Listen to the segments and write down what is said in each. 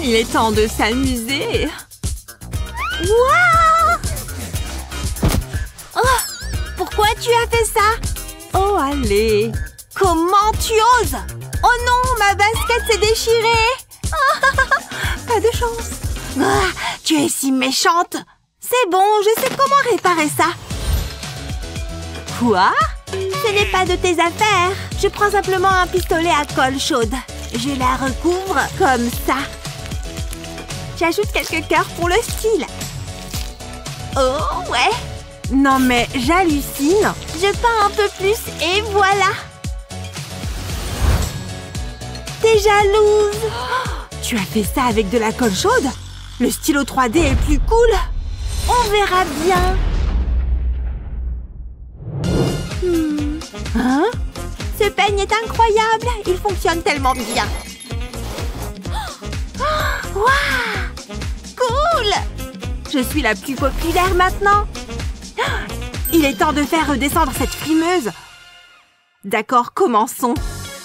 Il est temps de s'amuser. Waouh! Oh, pourquoi tu as fait ça? Oh, allez. Comment tu oses? Oh non, ma basket s'est déchirée. Pas de chance. Ah, tu es si méchante. C'est bon, je sais comment réparer ça. Quoi? Ce n'est pas de tes affaires. Je prends simplement un pistolet à colle chaude. Je la recouvre comme ça. J'ajoute quelques cœurs pour le style. Oh, ouais. Non mais j'hallucine. Je peins un peu plus et voilà. T'es jalouse. Tu as fait ça avec de la colle chaude? Le stylo 3D est plus cool. On verra bien. Hein? Ce peigne est incroyable. Il fonctionne tellement bien. Waouh! Cool! Je suis la plus populaire maintenant. Il est temps de faire redescendre cette frimeuse. D'accord, commençons.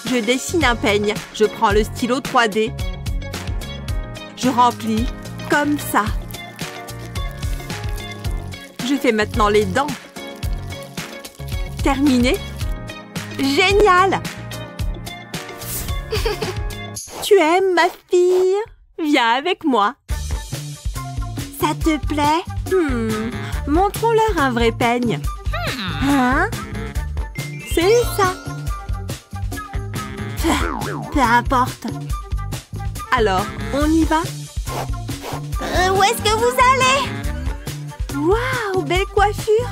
Je dessine un peigne. Je prends le stylo 3D. Je remplis comme ça. Je fais maintenant les dents. Terminé. Génial! Tu aimes ma fille? Viens avec moi. Ça te plaît? Montrons-leur un vrai peigne. Hein? C'est ça. Peu importe. Alors, on y va? Où est-ce que vous allez? Waouh, belle coiffure!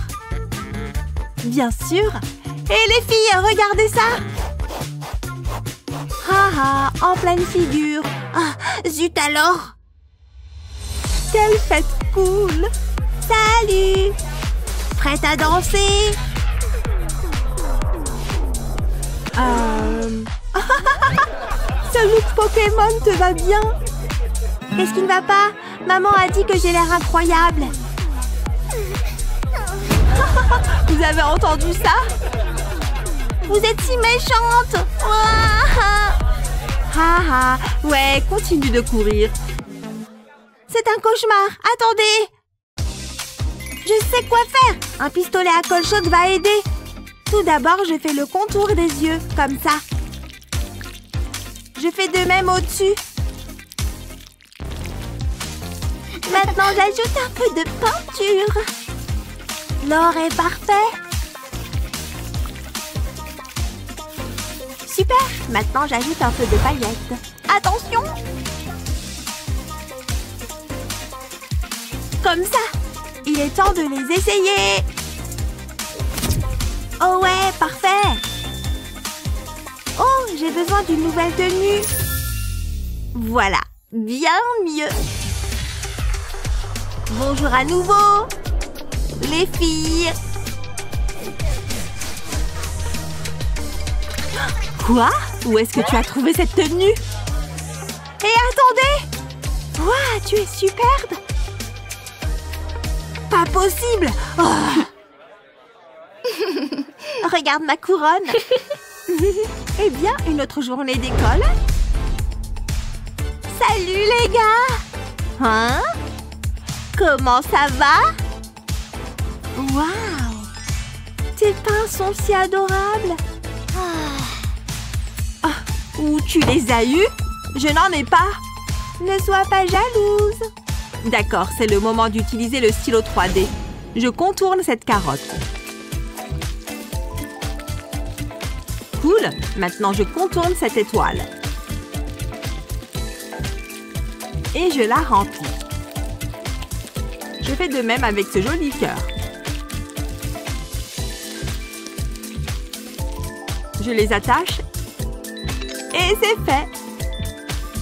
Bien sûr! Et les filles, regardez ça! Haha, en pleine figure! Ah, zut alors! Quelle fête cool! Salut! Prête à danser? Ce look Pokémon te va bien? Qu'est-ce qui ne va pas? Maman a dit que j'ai l'air incroyable. Vous avez entendu ça? Vous êtes si méchante! Haha, ouais, continue de courir. C'est un cauchemar. Attendez! Je sais quoi faire. Un pistolet à colle chaude va aider. Tout d'abord, je fais le contour des yeux, comme ça. Je fais de même au-dessus. Maintenant, j'ajoute un peu de peinture. L'or est parfait. Super. Maintenant, j'ajoute un peu de paillettes. Attention! Comme ça. Il est temps de les essayer. Oh ouais, parfait. Oh, j'ai besoin d'une nouvelle tenue. Voilà, bien mieux. Bonjour à nouveau, les filles. Quoi? Où est-ce que tu as trouvé cette tenue? Et attendez! Waouh, tu es superbe! Pas possible! Oh. Regarde ma couronne. Eh bien, une autre journée d'école. Salut les gars! Hein? Comment ça va? Waouh! Tes pains sont si adorables. Où tu les as eus? Je n'en ai pas. Ne sois pas jalouse. D'accord, c'est le moment d'utiliser le stylo 3D. Je contourne cette carotte. Cool. Maintenant, je contourne cette étoile. Et je la remplis. Je fais de même avec ce joli cœur. Je les attache. Et c'est fait.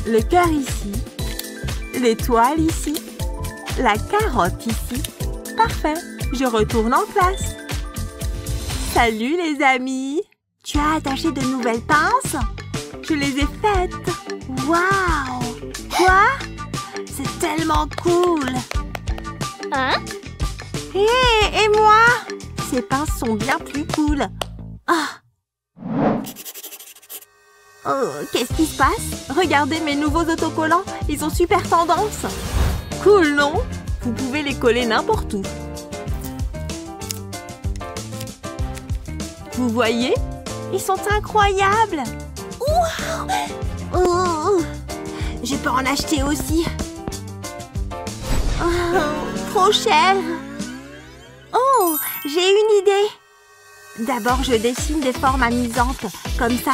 Le cœur ici. L'étoile ici. La carotte ici. Parfait. Je retourne en classe. Salut les amis. Tu as attaché de nouvelles pinces? Je les ai faites. Waouh! Quoi? C'est tellement cool. Hein? Et moi? Ces pinces sont bien plus cool. Ah! Oh, qu'est-ce qui se passe? Regardez mes nouveaux autocollants, ils ont super tendance. Cool, non? Vous pouvez les coller n'importe où. Vous voyez? Ils sont incroyables. Wow! Oh, je peux en acheter aussi. Oh, trop cher. Oh, j'ai une idée. D'abord, je dessine des formes amusantes, comme ça.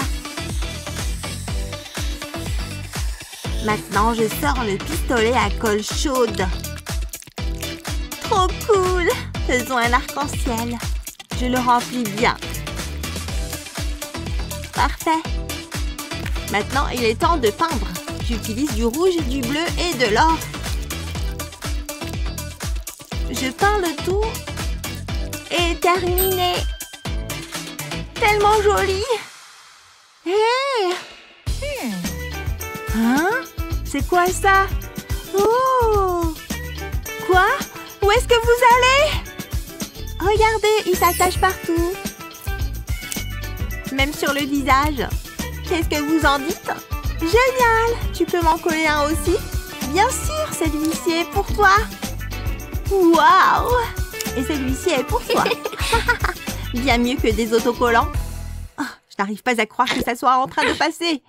Maintenant, je sors le pistolet à colle chaude. Trop cool! Faisons un arc-en-ciel. Je le remplis bien. Parfait. Maintenant, il est temps de peindre. J'utilise du rouge, du bleu et de l'or. Je peins le tout. Et terminé. Tellement joli. Hé! Hein? C'est quoi ça? Oh! Quoi? Où est-ce que vous allez? Regardez, il s'attache partout. Même sur le visage. Qu'est-ce que vous en dites? Génial! Tu peux m'en coller un aussi? Bien sûr, celui-ci est pour toi. Waouh! Et celui-ci est pour toi. Bien mieux que des autocollants. Oh, je n'arrive pas à croire que ça soit en train de passer.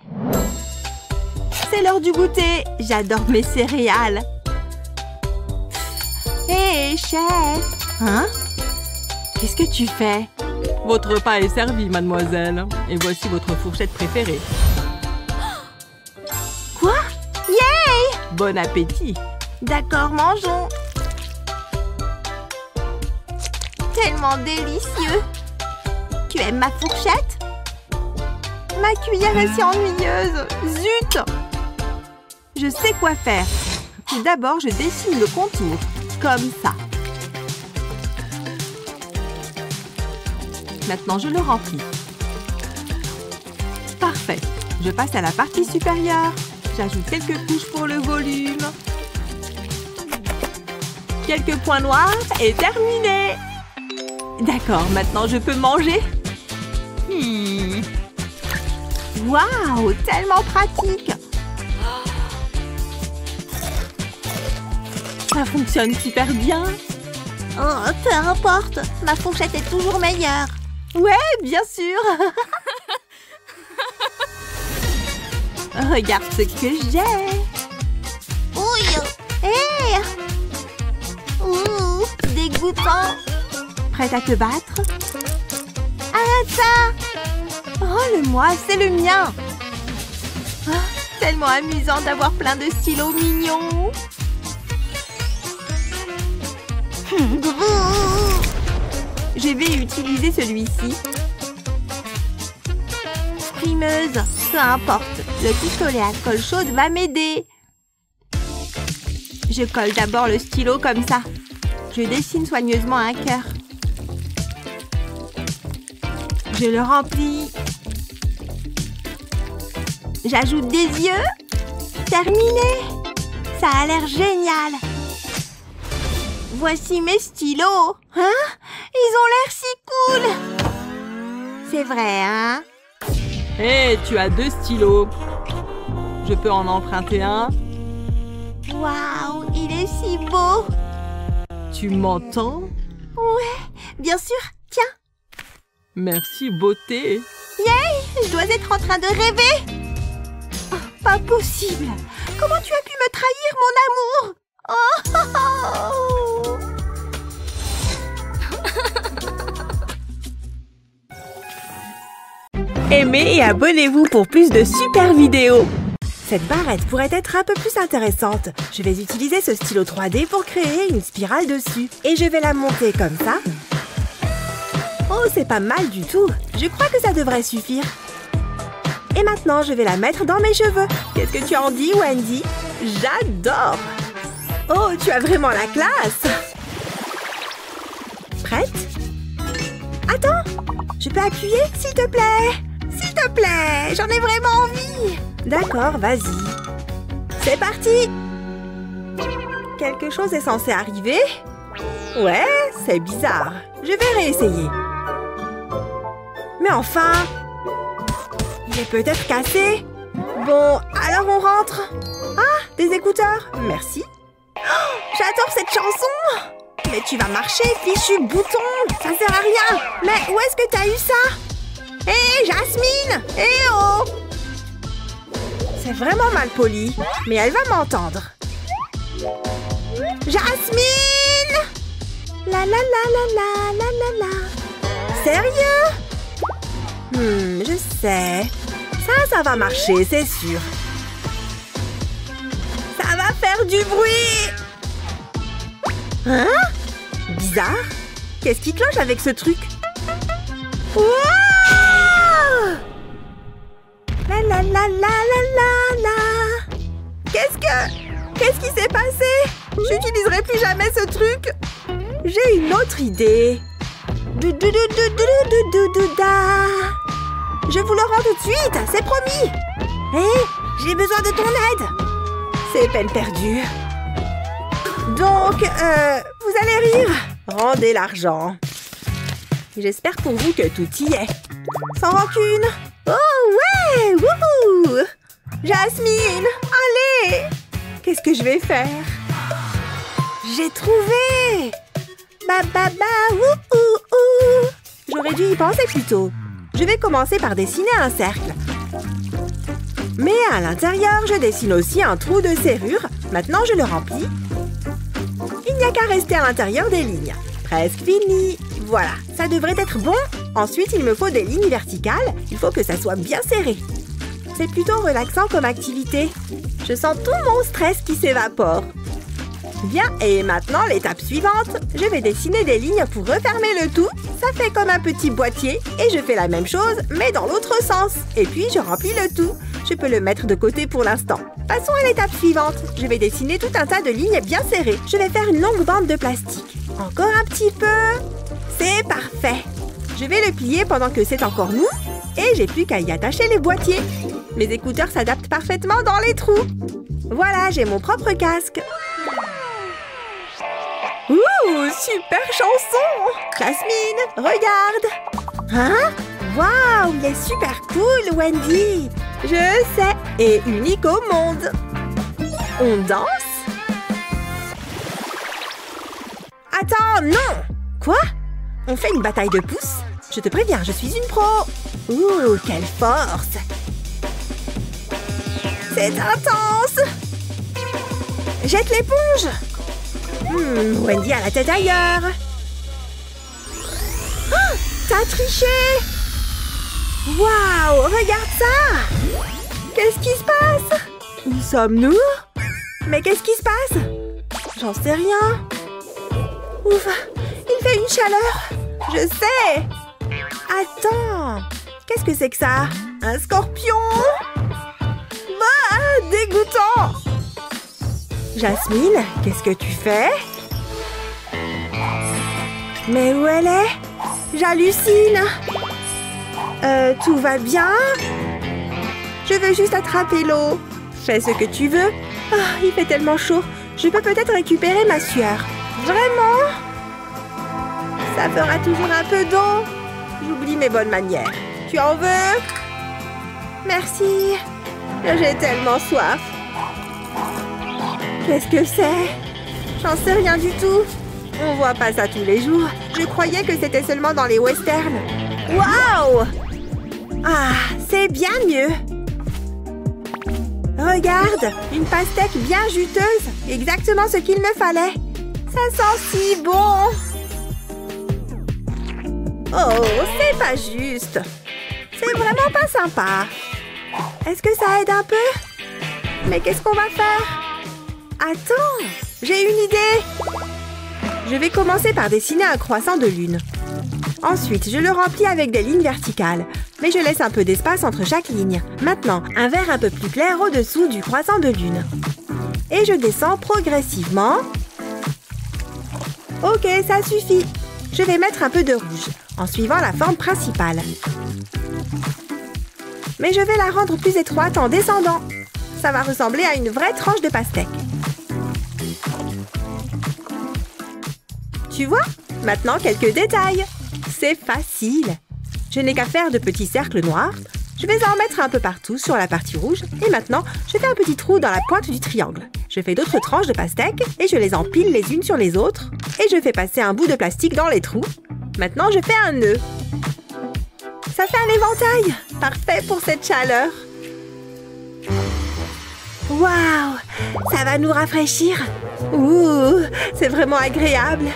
C'est l'heure du goûter. J'adore mes céréales. Hé, chef! Hein? Qu'est-ce que tu fais? Votre repas est servi, mademoiselle. Et voici votre fourchette préférée. Quoi? Yay! Bon appétit. D'accord, mangeons. Tellement délicieux. Tu aimes ma fourchette? Ma cuillère est si ennuyeuse. Zut! Je sais quoi faire. Tout d'abord, je dessine le contour. Comme ça. Maintenant, je le remplis. Parfait. Je passe à la partie supérieure. J'ajoute quelques couches pour le volume. Quelques points noirs et terminé. D'accord, maintenant je peux manger. Waouh, tellement pratique. Ça fonctionne super bien. Oh, peu importe, ma fourchette est toujours meilleure. Ouais, bien sûr. Regarde ce que j'ai. Ouille. Hé. Ouh, dégoûtant. Prête à te battre? Arrête ça. Rends-le-moi, c'est le mien. Ah, tellement amusant d'avoir plein de stylos mignons. Je vais utiliser celui-ci. Frimeuse, peu importe. Le pistolet à colle chaude va m'aider. Je colle d'abord le stylo comme ça. Je dessine soigneusement un cœur. Je le remplis. J'ajoute des yeux. Terminé. Ça a l'air génial. Voici mes stylos. Hein? Ils ont l'air si cool. C'est vrai, hein? Hé, tu as 2 stylos. Je peux en emprunter un? Waouh, il est si beau. Tu m'entends? Ouais, bien sûr. Tiens. Merci, beauté. Yay! Je dois être en train de rêver. Oh, pas possible. Comment tu as pu me trahir, mon amour? Oh! Aimez et abonnez-vous pour plus de super vidéos. Cette barrette pourrait être un peu plus intéressante. Je vais utiliser ce stylo 3D pour créer une spirale dessus. Et je vais la monter comme ça. Oh, c'est pas mal du tout. Je crois que ça devrait suffire. Et maintenant, je vais la mettre dans mes cheveux. Qu'est-ce que tu en dis, Wendy? J'adore! Oh, tu as vraiment la classe! Prête? Attends! Je peux appuyer, s'il te plaît? S'il te plaît! J'en ai vraiment envie! D'accord, vas-y. C'est parti! Quelque chose est censé arriver? Ouais, c'est bizarre. Je vais réessayer. Mais enfin! Il est peut-être cassé. Bon, alors on rentre. Ah, des écouteurs. Merci. Oh, j'adore cette chanson. Mais tu vas marcher, fichu bouton. Ça sert à rien. Mais où est-ce que t'as eu ça? Hé, Jasmine! Hé oh! C'est vraiment mal poli, mais elle va m'entendre. Jasmine! La la la la la la la la. Sérieux? Je sais. Ça va marcher, c'est sûr. Ça va faire du bruit. Hein? Bizarre. Qu'est-ce qui cloche avec ce truc? Wow! La la la la la la la. Qu'est-ce qui s'est passé? J'utiliserai plus jamais ce truc. J'ai une autre idée. Je vous le rends tout de suite, c'est promis. Hé, j'ai besoin de ton aide. C'est peine perdue. Donc, vous allez rire. Rendez l'argent. J'espère pour vous que tout y est. Sans rancune. Oh ouais, wouhou! Jasmine, allez! Qu'est-ce que je vais faire? J'ai trouvé! Ba, wouhou! J'aurais dû y penser plus tôt. Je vais commencer par dessiner un cercle. Mais à l'intérieur, je dessine aussi un trou de serrure. Maintenant, je le remplis. Il n'y a qu'à rester à l'intérieur des lignes. Presque fini. Voilà, ça devrait être bon. Ensuite, il me faut des lignes verticales. Il faut que ça soit bien serré. C'est plutôt relaxant comme activité. Je sens tout mon stress qui s'évapore. Bien, et maintenant, l'étape suivante. Je vais dessiner des lignes pour refermer le tout. Ça fait comme un petit boîtier. Et je fais la même chose, mais dans l'autre sens. Et puis, je remplis le tout. Je peux le mettre de côté pour l'instant. Passons à l'étape suivante. Je vais dessiner tout un tas de lignes bien serrées. Je vais faire une longue bande de plastique. Encore un petit peu. C'est parfait. Je vais le plier pendant que c'est encore mou. Et j'ai plus qu'à y attacher les boîtiers. Mes écouteurs s'adaptent parfaitement dans les trous. Voilà, j'ai mon propre casque. Ouh, super chanson! Jasmine, regarde! Hein? Waouh, il est super cool, Wendy! Je sais, et unique au monde. On danse? Attends, non! Quoi? On fait une bataille de pouces? Je te préviens, je suis une pro! Ouh, quelle force! C'est intense! Jette l'éponge! Wendy a la tête ailleurs! Oh, t'as triché! Waouh, regarde ça! Qu'est-ce qui se passe? Où sommes-nous? Mais qu'est-ce qui se passe? J'en sais rien. Ouf, il fait une chaleur. Je sais. Attends, qu'est-ce que c'est que ça? Un scorpion? Bah, dégoûtant! Jasmine, qu'est-ce que tu fais? Mais où elle est? J'hallucine! Tout va bien? Je veux juste attraper l'eau. Fais ce que tu veux. Oh, il fait tellement chaud. Je peux peut-être récupérer ma sueur. Vraiment? Ça fera toujours un peu d'eau. J'oublie mes bonnes manières. Tu en veux? Merci. J'ai tellement soif. Qu'est-ce que c'est? J'en sais rien du tout. On voit pas ça tous les jours. Je croyais que c'était seulement dans les westerns. Waouh! Ah, c'est bien mieux. Regarde, une pastèque bien juteuse. Exactement ce qu'il me fallait. Ça sent si bon. Oh, c'est pas juste. C'est vraiment pas sympa. Est-ce que ça aide un peu? Mais qu'est-ce qu'on va faire? Attends, j'ai une idée. Je vais commencer par dessiner un croissant de lune. Ensuite, je le remplis avec des lignes verticales. Mais je laisse un peu d'espace entre chaque ligne. Maintenant, un vert un peu plus clair au-dessous du croissant de lune. Et je descends progressivement. Ok, ça suffit. Je vais mettre un peu de rouge, en suivant la forme principale. Mais je vais la rendre plus étroite en descendant. Ça va ressembler à une vraie tranche de pastèque. Tu vois? Maintenant, quelques détails. C'est facile. Je n'ai qu'à faire de petits cercles noirs. Je vais en mettre un peu partout sur la partie rouge. Et maintenant, je fais un petit trou dans la pointe du triangle. Je fais d'autres tranches de pastèque et je les empile les unes sur les autres. Et je fais passer un bout de plastique dans les trous. Maintenant, je fais un nœud. Ça fait un éventail. Parfait pour cette chaleur. Waouh! Ça va nous rafraîchir. Ouh, c'est vraiment agréable.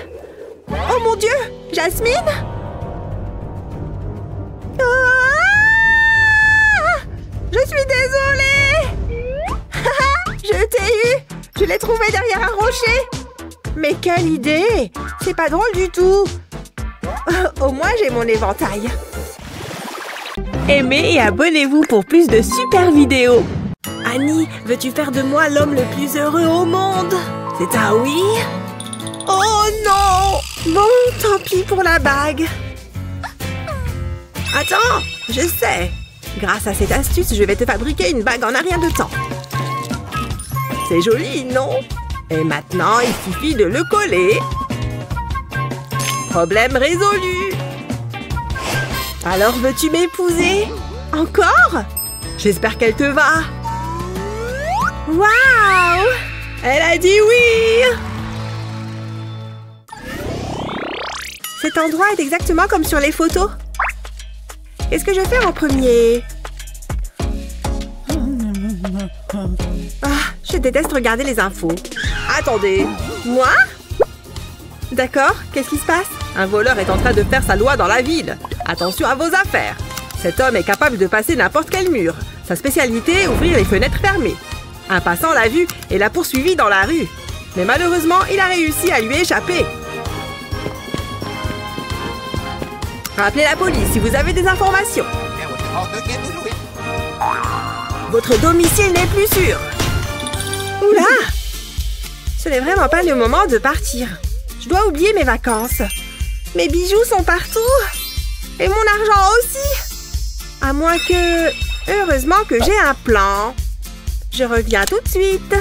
Oh mon Dieu! Jasmine? Je suis désolée! Je t'ai eu! Je l'ai trouvé derrière un rocher! Mais quelle idée! C'est pas drôle du tout! Au moins, j'ai mon éventail. Aimez et abonnez-vous pour plus de super vidéos! Annie, veux-tu faire de moi l'homme le plus heureux au monde? C'est un oui? Oh non! Bon, tant pis pour la bague. Attends, je sais! Grâce à cette astuce, je vais te fabriquer une bague en un rien de temps. C'est joli, non? Et maintenant, il suffit de le coller. Problème résolu. Alors, veux-tu m'épouser? Encore? J'espère qu'elle te va. Waouh! Elle a dit oui! Cet endroit est exactement comme sur les photos. Qu'est-ce que je fais en premier? Ah, je déteste regarder les infos. Attendez, moi? D'accord, qu'est-ce qui se passe? Un voleur est en train de faire sa loi dans la ville. Attention à vos affaires. Cet homme est capable de passer n'importe quel mur. Sa spécialité, ouvrir les fenêtres fermées. Un passant l'a vu et l'a poursuivi dans la rue. Mais malheureusement, il a réussi à lui échapper. Rappelez la police si vous avez des informations. Votre domicile n'est plus sûr. Oula! Ce n'est vraiment pas le moment de partir. Je dois oublier mes vacances. Mes bijoux sont partout. Et mon argent aussi. À moins que... Heureusement que j'ai un plan. Je reviens tout de suite.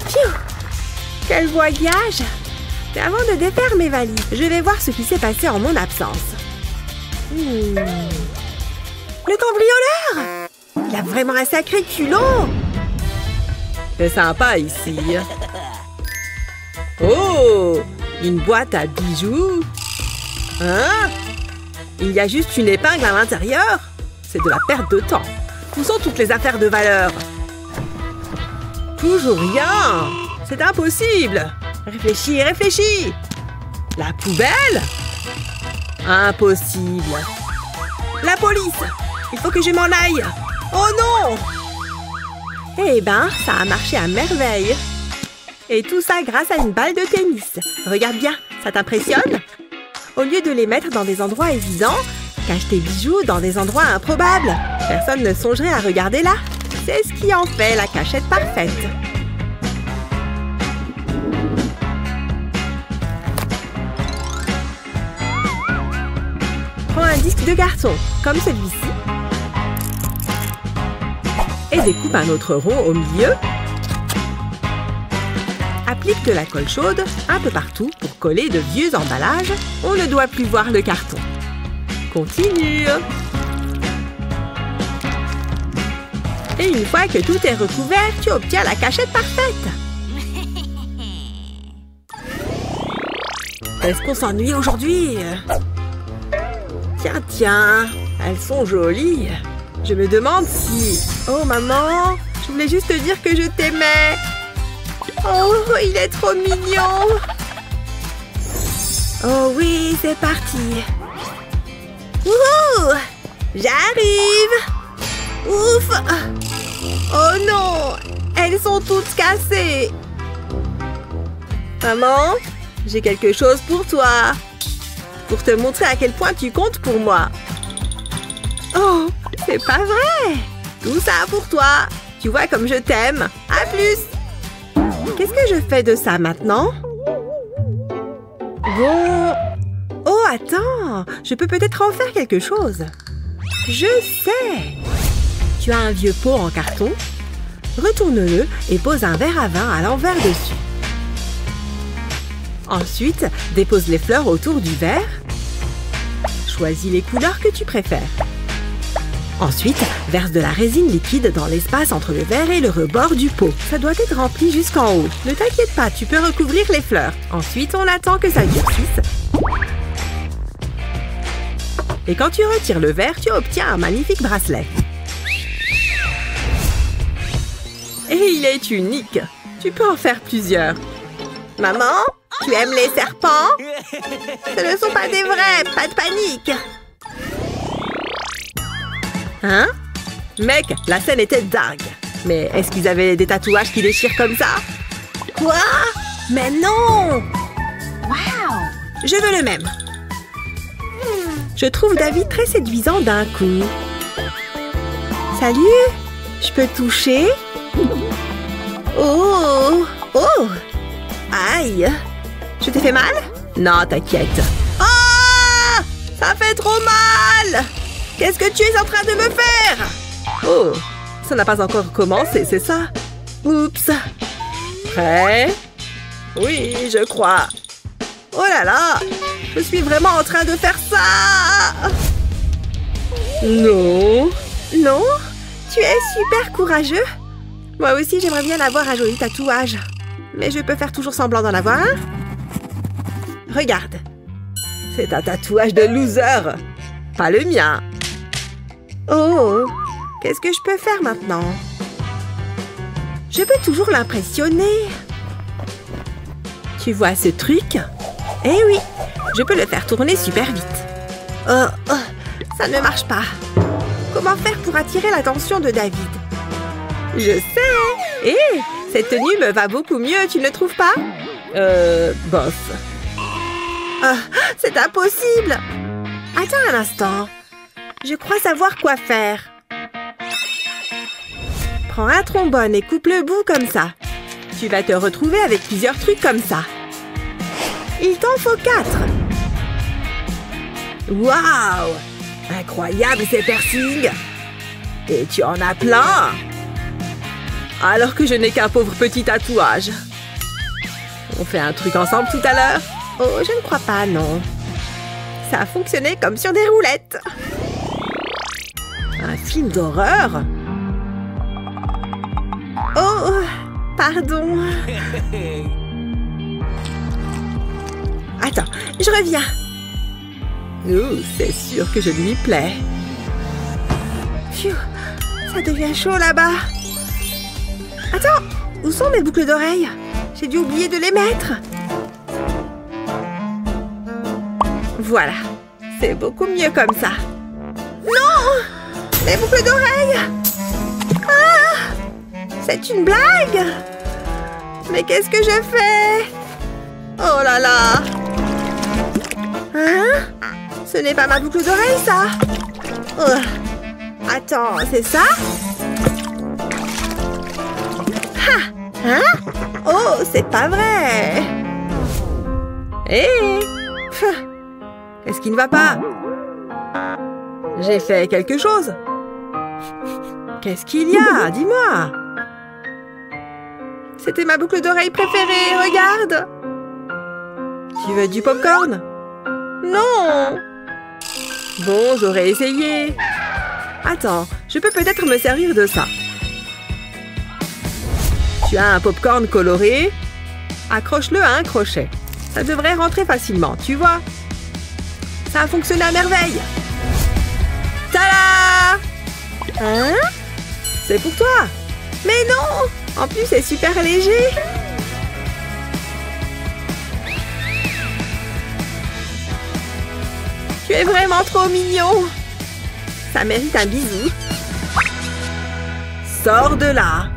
Pfiou! Quel voyage! Mais avant de défaire mes valises, je vais voir ce qui s'est passé en mon absence. Le cambrioleur! Il a vraiment un sacré culot! C'est sympa ici. Oh! Une boîte à bijoux? Hein? Il y a juste une épingle à l'intérieur? C'est de la perte de temps. Où sont toutes les affaires de valeur? Toujours rien! C'est impossible! Réfléchis, réfléchis! La poubelle? Impossible! La police! Il faut que je m'en aille! Oh non! Eh ben, ça a marché à merveille! Et tout ça grâce à une balle de tennis. Regarde bien, ça t'impressionne? Au lieu de les mettre dans des endroits évidents, cache tes bijoux dans des endroits improbables. Personne ne songerait à regarder là. C'est ce qui en fait la cachette parfaite. Prends un disque de carton, comme celui-ci. Et découpe un autre rond au milieu. Applique de la colle chaude un peu partout pour coller de vieux emballages. On ne doit plus voir le carton. Continue. Et une fois que tout est recouvert, tu obtiens la cachette parfaite. Est-ce qu'on s'ennuie aujourd'hui? Tiens, tiens, elles sont jolies. Je me demande si... Oh maman, je voulais juste te dire que je t'aimais. Oh, il est trop mignon. Oh oui, c'est parti. Wouhou! J'arrive. Ouf! Oh non! Elles sont toutes cassées. Maman, j'ai quelque chose pour toi. Pour te montrer à quel point tu comptes pour moi. Oh, c'est pas vrai! Tout ça pour toi. Tu vois comme je t'aime. À plus! Qu'est-ce que je fais de ça maintenant? Bon... Oh, attends! Je peux peut-être en faire quelque chose. Je sais! Tu as un vieux pot en carton. Retourne-le et pose un verre à vin à l'envers dessus. Ensuite, dépose les fleurs autour du verre. Choisis les couleurs que tu préfères. Ensuite, verse de la résine liquide dans l'espace entre le verre et le rebord du pot. Ça doit être rempli jusqu'en haut. Ne t'inquiète pas, tu peux recouvrir les fleurs. Ensuite, on attend que ça durcisse. Et quand tu retires le verre, tu obtiens un magnifique bracelet. Et il est unique. Tu peux en faire plusieurs. Maman, tu aimes les serpents? Ce ne sont pas des vrais, pas de panique. Hein? Mec, la scène était dingue. Mais est-ce qu'ils avaient des tatouages qui déchirent comme ça? Quoi? Mais non! Waouh! Je veux le même. Je trouve David très séduisant d'un coup. Salut! Je peux toucher? Oh! Oh! Aïe! Je t'ai fait mal? Non, t'inquiète. Ah! Ça fait trop mal! Qu'est-ce que tu es en train de me faire? Oh! Ça n'a pas encore commencé, c'est ça? Oups! Prêt? Oui, je crois. Oh là là! Je suis vraiment en train de faire ça! Non! Non? Tu es super courageux? Moi aussi, j'aimerais bien avoir un joli tatouage. Mais je peux faire toujours semblant d'en avoir un. Regarde. C'est un tatouage de loser. Pas le mien. Oh! Qu'est-ce que je peux faire maintenant? Je peux toujours l'impressionner. Tu vois ce truc? Eh oui! Je peux le faire tourner super vite. Oh, ça ne marche pas. Comment faire pour attirer l'attention de David? Je sais! Hé! Cette tenue me va beaucoup mieux, tu ne trouves pas? Bof. Ah, c'est impossible! Attends un instant. Je crois savoir quoi faire. Prends un trombone et coupe le bout comme ça. Tu vas te retrouver avec plusieurs trucs comme ça. Il t'en faut 4. Waouh! Incroyable ces piercings! Et tu en as plein! Alors que je n'ai qu'un pauvre petit tatouage. On fait un truc ensemble tout à l'heure? Oh, je ne crois pas, non. Ça a fonctionné comme sur des roulettes. Un film d'horreur? Oh, pardon. Attends, je reviens. Oh, c'est sûr que je lui plais. Phew, ça devient chaud là-bas. Attends, où sont mes boucles d'oreilles? J'ai dû oublier de les mettre. Voilà, c'est beaucoup mieux comme ça. Non! Mes boucles d'oreilles! Ah! C'est une blague! Mais qu'est-ce que je fais? Oh là là! Hein? Ce n'est pas ma boucle d'oreille, ça! Oh. Attends, c'est ça? Ha! Hein? Oh, c'est pas vrai! Hé! Qu'est-ce qui ne va pas? J'ai fait quelque chose. Qu'est-ce qu'il y a? Dis-moi. C'était ma boucle d'oreille préférée, regarde. Tu veux du popcorn? Non. Bon, j'aurais essayé. Attends, je peux peut-être me servir de ça. Tu as un popcorn coloré? Accroche-le à un crochet. Ça devrait rentrer facilement, tu vois. Ça a fonctionné à merveille. Tada! Hein? C'est pour toi. Mais non! En plus, c'est super léger. Tu es vraiment trop mignon. Ça mérite un bisou. Sors de là.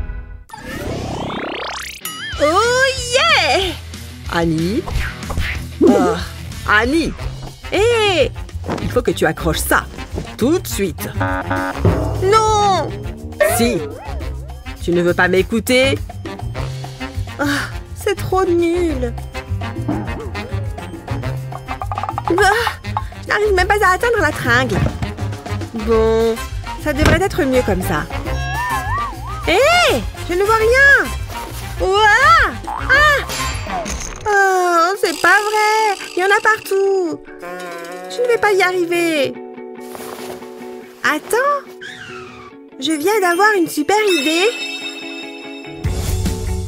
Oh yeah! Annie? Oh, Annie! Hé! Il faut que tu accroches ça. Tout de suite. Non! Si. Tu ne veux pas m'écouter? Oh, c'est trop nul. Je n'arrive même pas à atteindre la tringle. Bon, ça devrait être mieux comme ça. Hé! Je ne vois rien. Ouah! Ah! Oh, c'est pas vrai. Il y en a partout. Je tu ne vais pas y arriver. Attends. Je viens d'avoir une super idée.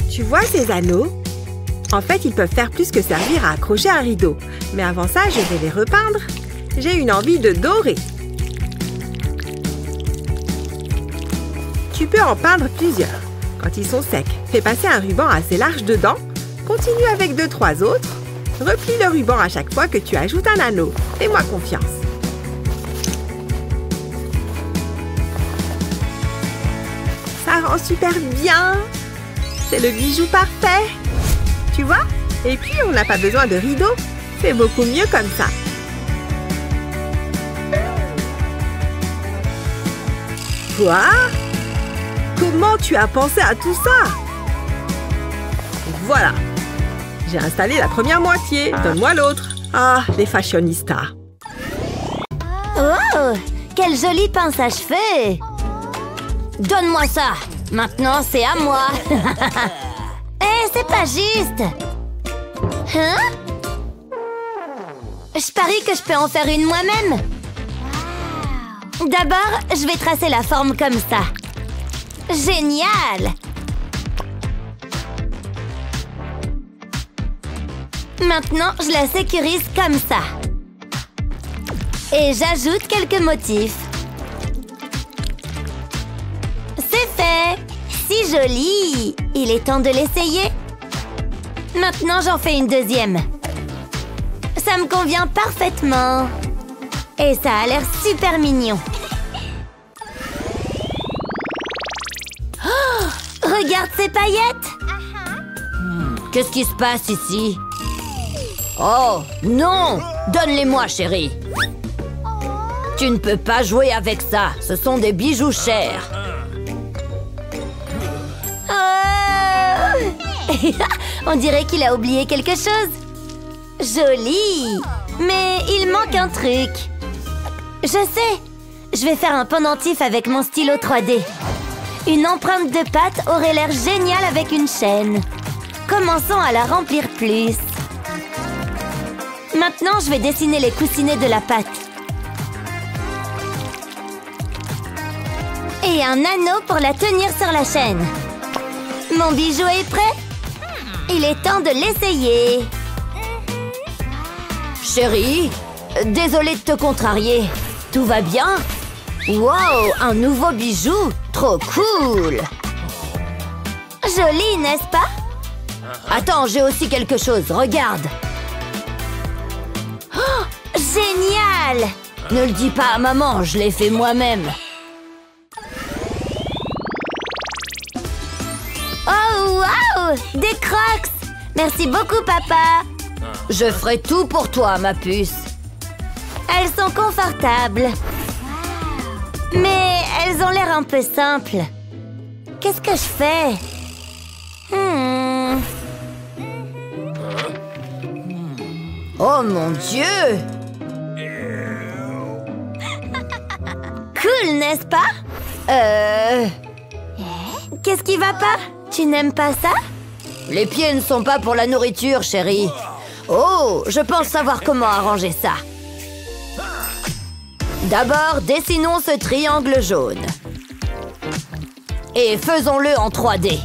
Tu vois ces anneaux? En fait, ils peuvent faire plus que servir à accrocher un rideau. Mais avant ça, je vais les repeindre. J'ai une envie de doré. Tu peux en peindre plusieurs. Quand ils sont secs, fais passer un ruban assez large dedans. Continue avec 2-3 autres. Replie le ruban à chaque fois que tu ajoutes un anneau. Fais-moi confiance. Ça rend super bien. C'est le bijou parfait. Tu vois? Et puis, on n'a pas besoin de rideau. C'est beaucoup mieux comme ça. Quoi? Comment tu as pensé à tout ça? Voilà. J'ai installé la première moitié. Donne-moi l'autre. Ah, les fashionistas. Oh, quelle jolie pince à cheveux! Donne-moi ça! Maintenant, c'est à moi! C'est pas juste! Hein? Je parie que je peux en faire une moi-même! D'abord, je vais tracer la forme comme ça. Génial! Maintenant, je la sécurise comme ça. Et j'ajoute quelques motifs. C'est fait! Si joli! Il est temps de l'essayer. Maintenant, j'en fais une deuxième. Ça me convient parfaitement. Et ça a l'air super mignon. Oh, regarde ces paillettes! Qu'est-ce qui se passe ici? Oh, non! Donne-les-moi, chérie! Tu ne peux pas jouer avec ça. Ce sont des bijoux chers. On dirait qu'il a oublié quelque chose. Joli! Mais il manque un truc. Je sais! Je vais faire un pendentif avec mon stylo 3D. Une empreinte de pâte aurait l'air géniale avec une chaîne. Commençons à la remplir plus. Maintenant, je vais dessiner les coussinets de la pâte. Et un anneau pour la tenir sur la chaîne. Mon bijou est prêt? Il est temps de l'essayer. Chérie, désolée de te contrarier. Tout va bien? Wow, un nouveau bijou! Trop cool! Joli, n'est-ce pas? Attends, j'ai aussi quelque chose. Regarde! Oh, génial! Ne le dis pas à maman, je l'ai fait moi-même. Oh, wow! Des Crocs! Merci beaucoup, papa! Je ferai tout pour toi, ma puce. Elles sont confortables. Mais elles ont l'air un peu simples. Qu'est-ce que je fais? Oh mon Dieu! Cool, n'est-ce pas? Qu'est-ce qui va pas? Tu n'aimes pas ça? Les pieds ne sont pas pour la nourriture, chérie. Oh, je pense savoir comment arranger ça. D'abord, dessinons ce triangle jaune. Et faisons-le en 3D.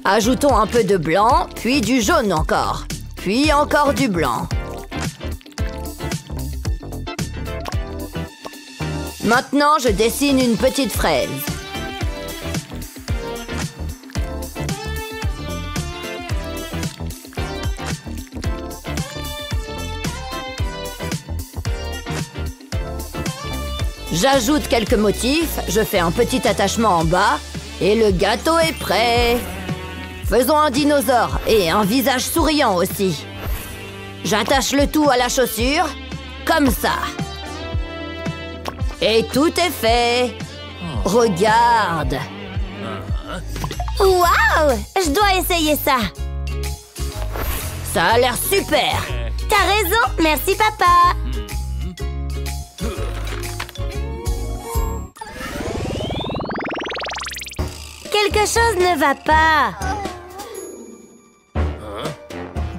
Ajoutons un peu de blanc, puis du jaune encore. Puis encore du blanc. Maintenant, je dessine une petite fraise. J'ajoute quelques motifs, je fais un petit attachement en bas et le gâteau est prêt. Faisons un dinosaure et un visage souriant aussi. J'attache le tout à la chaussure, comme ça. Et tout est fait. Regarde. Waouh! Je dois essayer ça. Ça a l'air super. T'as raison, merci papa. Quelque chose ne va pas.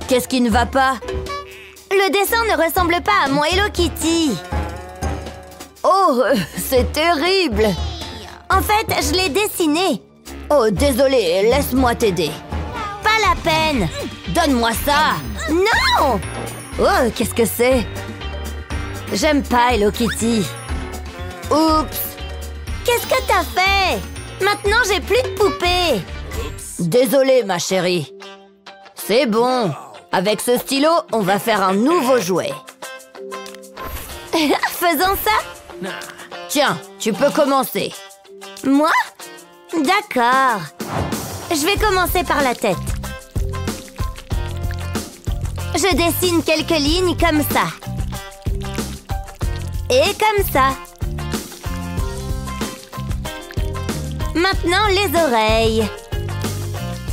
Qu'est-ce qui ne va pas? Le dessin ne ressemble pas à mon Hello Kitty. Oh, c'est terrible. En fait, je l'ai dessiné. Oh, désolé, laisse-moi t'aider. Pas la peine. Donne-moi ça. Non! Oh, qu'est-ce que c'est? J'aime pas Hello Kitty. Oups. Qu'est-ce que t'as fait? Maintenant, j'ai plus de poupée. Désolée, ma chérie. C'est bon. Avec ce stylo, on va faire un nouveau jouet. Faisons ça. Tiens, tu peux commencer. Moi? D'accord. Je vais commencer par la tête. Je dessine quelques lignes comme ça. Et comme ça. Maintenant, les oreilles.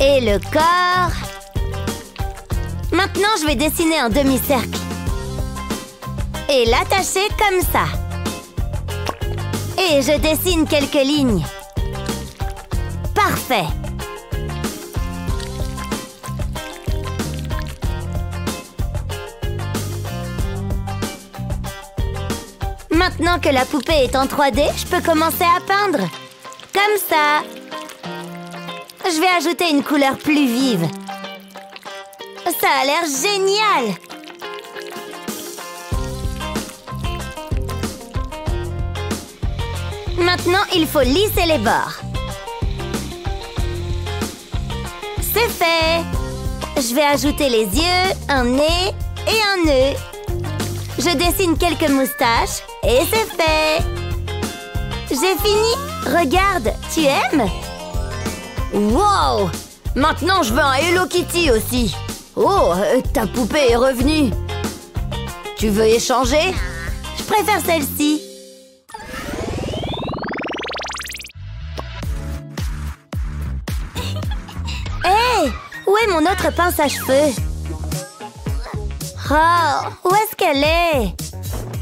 Et le corps. Maintenant, je vais dessiner un demi-cercle. Et l'attacher comme ça. Et je dessine quelques lignes. Parfait. Maintenant que la poupée est en 3D, je peux commencer à peindre. Comme ça. Je vais ajouter une couleur plus vive. Ça a l'air génial! Maintenant, il faut lisser les bords. C'est fait! Je vais ajouter les yeux, un nez et un nœud. Je dessine quelques moustaches et c'est fait! J'ai fini! Regarde, tu aimes? Wow! Maintenant, je veux un Hello Kitty aussi! Oh, ta poupée est revenue. Tu veux échanger? Je préfère celle-ci. Hé! Où est mon autre pince à cheveux? Oh, où est-ce qu'elle est?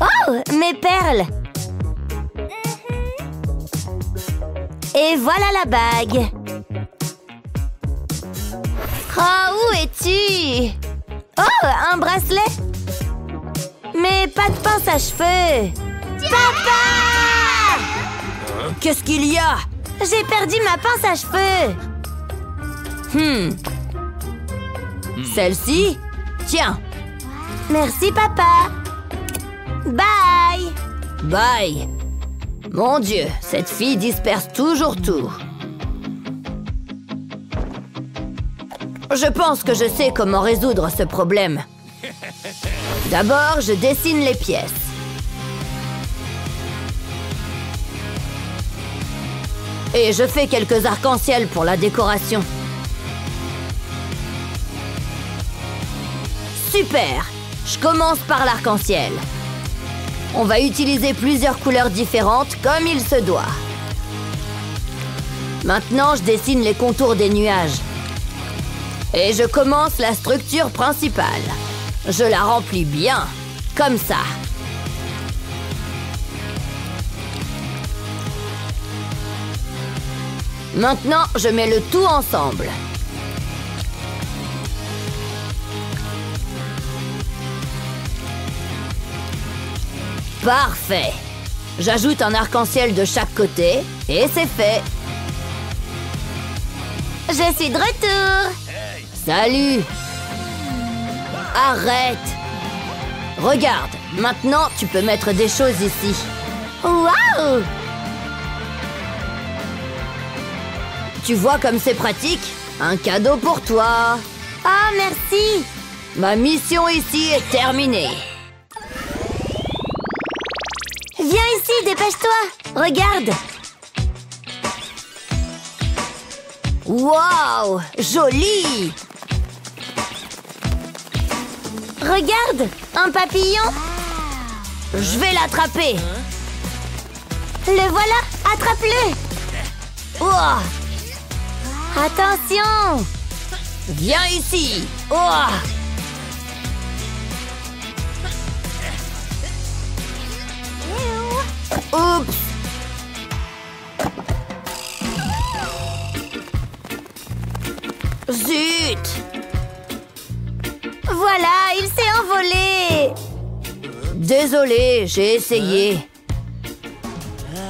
Oh, mes perles! Et voilà la bague. Oh, où es-tu? Oh, un bracelet? Mais pas de pince à cheveux. Papa! Qu'est-ce qu'il y a? J'ai perdu ma pince à cheveux. Celle-ci? Tiens. Merci, papa. Bye. Bye. Mon Dieu, cette fille disperse toujours tout. Je pense que je sais comment résoudre ce problème. D'abord, je dessine les pièces. Et je fais quelques arcs-en-ciel pour la décoration. Super! Je commence par l'arc-en-ciel. On va utiliser plusieurs couleurs différentes comme il se doit. Maintenant, je dessine les contours des nuages. Et je commence la structure principale. Je la remplis bien, comme ça. Maintenant, je mets le tout ensemble. Parfait. J'ajoute un arc-en-ciel de chaque côté et c'est fait. Je suis de retour. Salut. Arrête. Regarde, maintenant tu peux mettre des choses ici. Waouh! Tu vois comme c'est pratique? Un cadeau pour toi. Ah, merci. Ma mission ici est terminée. Viens ici, dépêche-toi. Regarde. Waouh, joli. Regarde, un papillon. Je vais l'attraper. Le voilà, attrape-le. Ouah. Attention. Viens ici. Ouah. Oups. Zut. Voilà, il s'est envolé. désolée, j'ai essayé.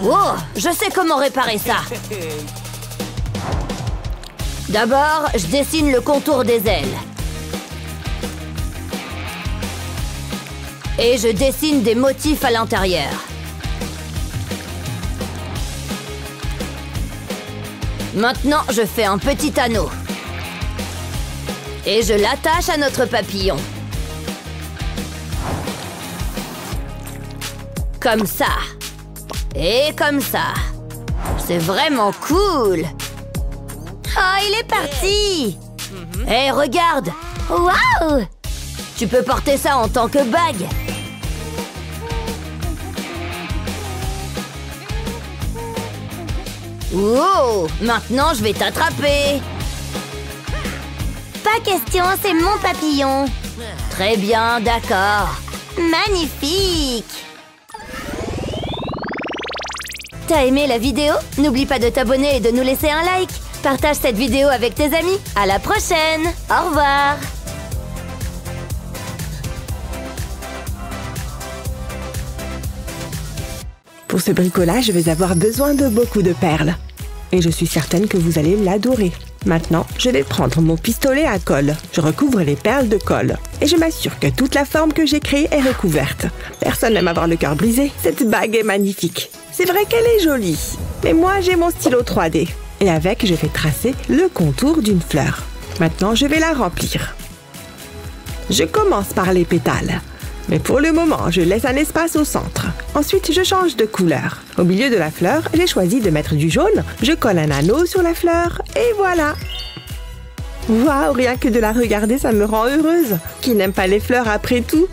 Oh, je sais comment réparer ça. D'abord, je dessine le contour des ailes. Et je dessine des motifs à l'intérieur. Maintenant, je fais un petit anneau. Et je l'attache à notre papillon. Comme ça. Et comme ça. C'est vraiment cool. Oh, il est parti. Hé, regarde. Waouh! Tu peux porter ça en tant que bague. Wow! Maintenant, je vais t'attraper. Pas question, c'est mon papillon. Très bien, d'accord. Magnifique. T'as aimé la vidéo? N'oublie pas de t'abonner et de nous laisser un like. Partage cette vidéo avec tes amis. À la prochaine. Au revoir. Pour ce bricolage, je vais avoir besoin de beaucoup de perles. Et je suis certaine que vous allez l'adorer. Maintenant, je vais prendre mon pistolet à colle. Je recouvre les perles de colle. Et je m'assure que toute la forme que j'ai créée est recouverte. Personne n'aime avoir le cœur brisé. Cette bague est magnifique. C'est vrai qu'elle est jolie. Mais moi, j'ai mon stylo 3D. Et avec, je vais tracer le contour d'une fleur. Maintenant, je vais la remplir. Je commence par les pétales. Mais pour le moment, je laisse un espace au centre. Ensuite, je change de couleur. Au milieu de la fleur, j'ai choisi de mettre du jaune. Je colle un anneau sur la fleur et voilà. Waouh, rien que de la regarder, ça me rend heureuse. Qui n'aime pas les fleurs après tout?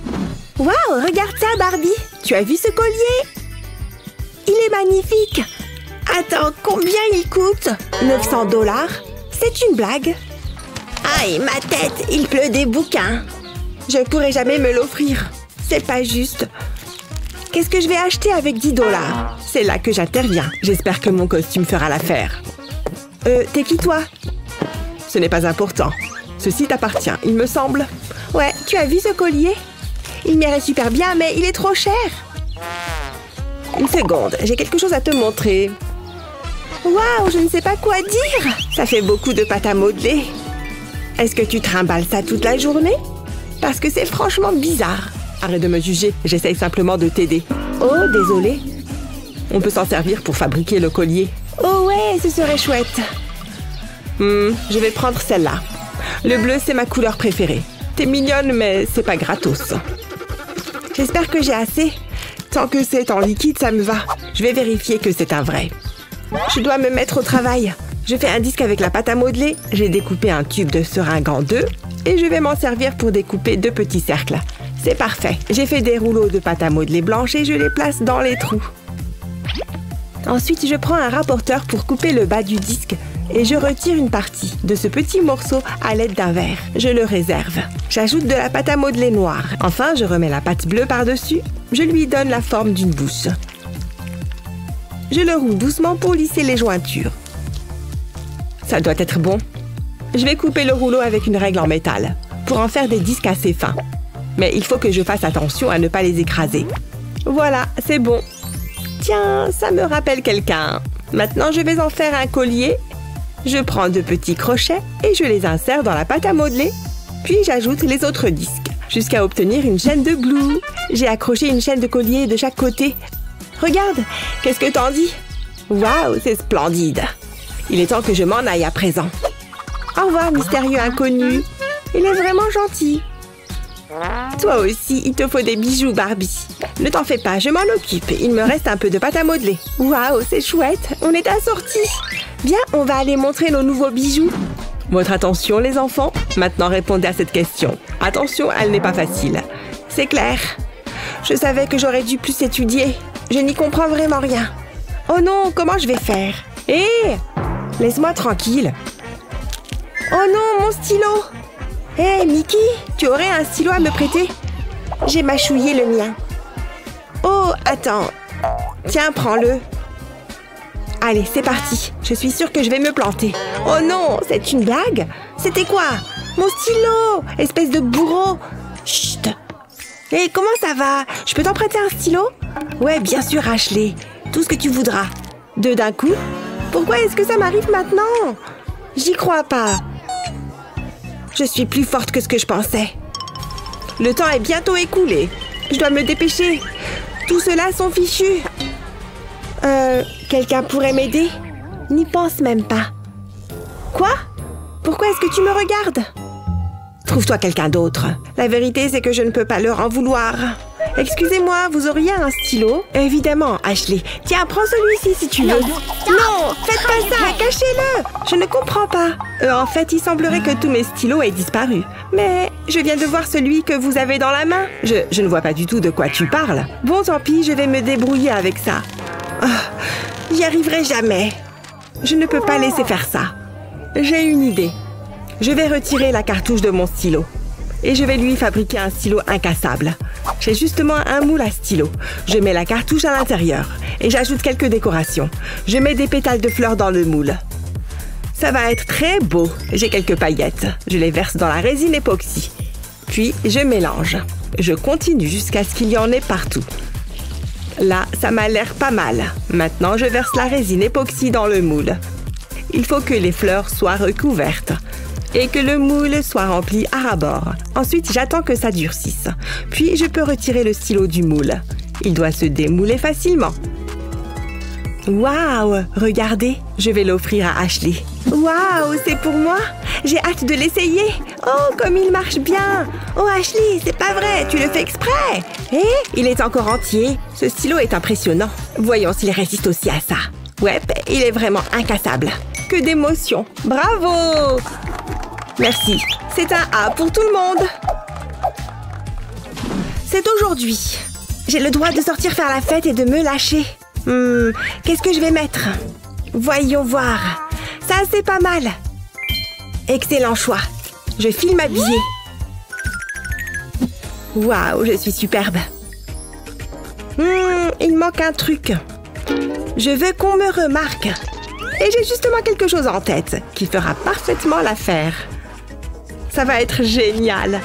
Waouh, regarde ça, Barbie. Tu as vu ce collier? Il est magnifique. Attends, combien il coûte? 900 $. C'est une blague. Aïe, ma tête, il pleut des bouquins. Je ne pourrai jamais me l'offrir. C'est pas juste. Qu'est-ce que je vais acheter avec 10 $? C'est là que j'interviens. J'espère que mon costume fera l'affaire. T'es qui toi? Ce n'est pas important. Ceci t'appartient, il me semble. Ouais, tu as vu ce collier? Il m'irait super bien, mais il est trop cher. Une seconde, j'ai quelque chose à te montrer. Waouh, je ne sais pas quoi dire. Ça fait beaucoup de pâte à modeler. Est-ce que tu trimbales ça toute la journée? Parce que c'est franchement bizarre. Arrête de me juger, j'essaye simplement de t'aider. Oh, désolé. On peut s'en servir pour fabriquer le collier. Oh ouais, ce serait chouette. Je vais prendre celle-là. Le bleu, c'est ma couleur préférée. T'es mignonne, mais c'est pas gratos. J'espère que j'ai assez. Tant que c'est en liquide, ça me va. Je vais vérifier que c'est un vrai. Je dois me mettre au travail. Je fais un disque avec la pâte à modeler. J'ai découpé un tube de seringue en 2 et je vais m'en servir pour découper 2 petits cercles. C'est parfait. J'ai fait des rouleaux de pâte à modeler blanche et je les place dans les trous. Ensuite, je prends un rapporteur pour couper le bas du disque et je retire une partie de ce petit morceau à l'aide d'un verre. Je le réserve. J'ajoute de la pâte à modeler noire. Enfin, je remets la pâte bleue par-dessus. Je lui donne la forme d'une bouche. Je le roule doucement pour lisser les jointures. Ça doit être bon. Je vais couper le rouleau avec une règle en métal pour en faire des disques assez fins. Mais il faut que je fasse attention à ne pas les écraser. Voilà, c'est bon. Tiens, ça me rappelle quelqu'un. Maintenant, je vais en faire un collier. Je prends 2 petits crochets et je les insère dans la pâte à modeler. Puis j'ajoute les autres disques jusqu'à obtenir une chaîne de glue. J'ai accroché une chaîne de collier de chaque côté. Regarde, qu'est-ce que t'en dis? Waouh, c'est splendide. Il est temps que je m'en aille à présent. Au revoir, mystérieux inconnu. Il est vraiment gentil. Toi aussi, il te faut des bijoux, Barbie. Ne t'en fais pas, je m'en occupe. Il me reste un peu de pâte à modeler. Waouh, c'est chouette. On est assortis. Bien, on va aller montrer nos nouveaux bijoux. Votre attention, les enfants. Maintenant, répondez à cette question. Attention, elle n'est pas facile. C'est clair. Je savais que j'aurais dû plus étudier. Je n'y comprends vraiment rien. Oh non, comment je vais faire? Hé, laisse-moi tranquille. Oh non, mon stylo. Hé, Mickey, tu aurais un stylo à me prêter? J'ai mâchouillé le mien. Oh, attends. Tiens, prends-le. Allez, c'est parti. Je suis sûre que je vais me planter. Oh non, c'est une blague? C'était quoi? Mon stylo! Espèce de bourreau! Chut! Hé, comment ça va? Je peux t'en prêter un stylo? Ouais, bien sûr, Ashley. Tout ce que tu voudras. 2 d'un coup? Pourquoi est-ce que ça m'arrive maintenant? J'y crois pas. Je suis plus forte que ce que je pensais. Le temps est bientôt écoulé. Je dois me dépêcher. Tous ceux-là sont fichus. Quelqu'un pourrait m'aider? N'y pense même pas. Quoi? Pourquoi est-ce que tu me regardes? Trouve-toi quelqu'un d'autre. La vérité, c'est que je ne peux pas leur en vouloir. Excusez-moi, vous auriez un stylo? Évidemment, Ashley. Tiens, prends celui-ci si tu veux. Non, faites pas ça, cachez-le. Je ne comprends pas. En fait, il semblerait que tous mes stylos aient disparu. Mais je viens de voir celui que vous avez dans la main. Je ne vois pas du tout de quoi tu parles. Bon, tant pis, je vais me débrouiller avec ça. Oh, j'y arriverai jamais. Je ne peux pas laisser faire ça. J'ai une idée. Je vais retirer la cartouche de mon stylo. Et je vais lui fabriquer un stylo incassable. J'ai justement un moule à stylo. Je mets la cartouche à l'intérieur. Et j'ajoute quelques décorations. Je mets des pétales de fleurs dans le moule. Ça va être très beau. J'ai quelques paillettes. Je les verse dans la résine époxy. Puis, je mélange. Je continue jusqu'à ce qu'il y en ait partout. Là, ça m'a l'air pas mal. Maintenant, je verse la résine époxy dans le moule. Il faut que les fleurs soient recouvertes et que le moule soit rempli à ras-bord. Ensuite, j'attends que ça durcisse. Puis, je peux retirer le stylo du moule. Il doit se démouler facilement. Waouh! Regardez, je vais l'offrir à Ashley. Waouh, c'est pour moi? J'ai hâte de l'essayer. Oh, comme il marche bien. Oh, Ashley, c'est pas vrai, tu le fais exprès. Eh, il est encore entier. Ce stylo est impressionnant. Voyons s'il résiste aussi à ça. Ouais, il est vraiment incassable. Que d'émotion. Bravo! Merci. C'est un A pour tout le monde. C'est aujourd'hui. J'ai le droit de sortir faire la fête et de me lâcher. Qu'est-ce que je vais mettre? Voyons voir. Ça, c'est pas mal. Excellent choix. Je file m'habiller. Waouh, je suis superbe. Il manque un truc. Je veux qu'on me remarque. Et j'ai justement quelque chose en tête qui fera parfaitement l'affaire. Ça va être génial.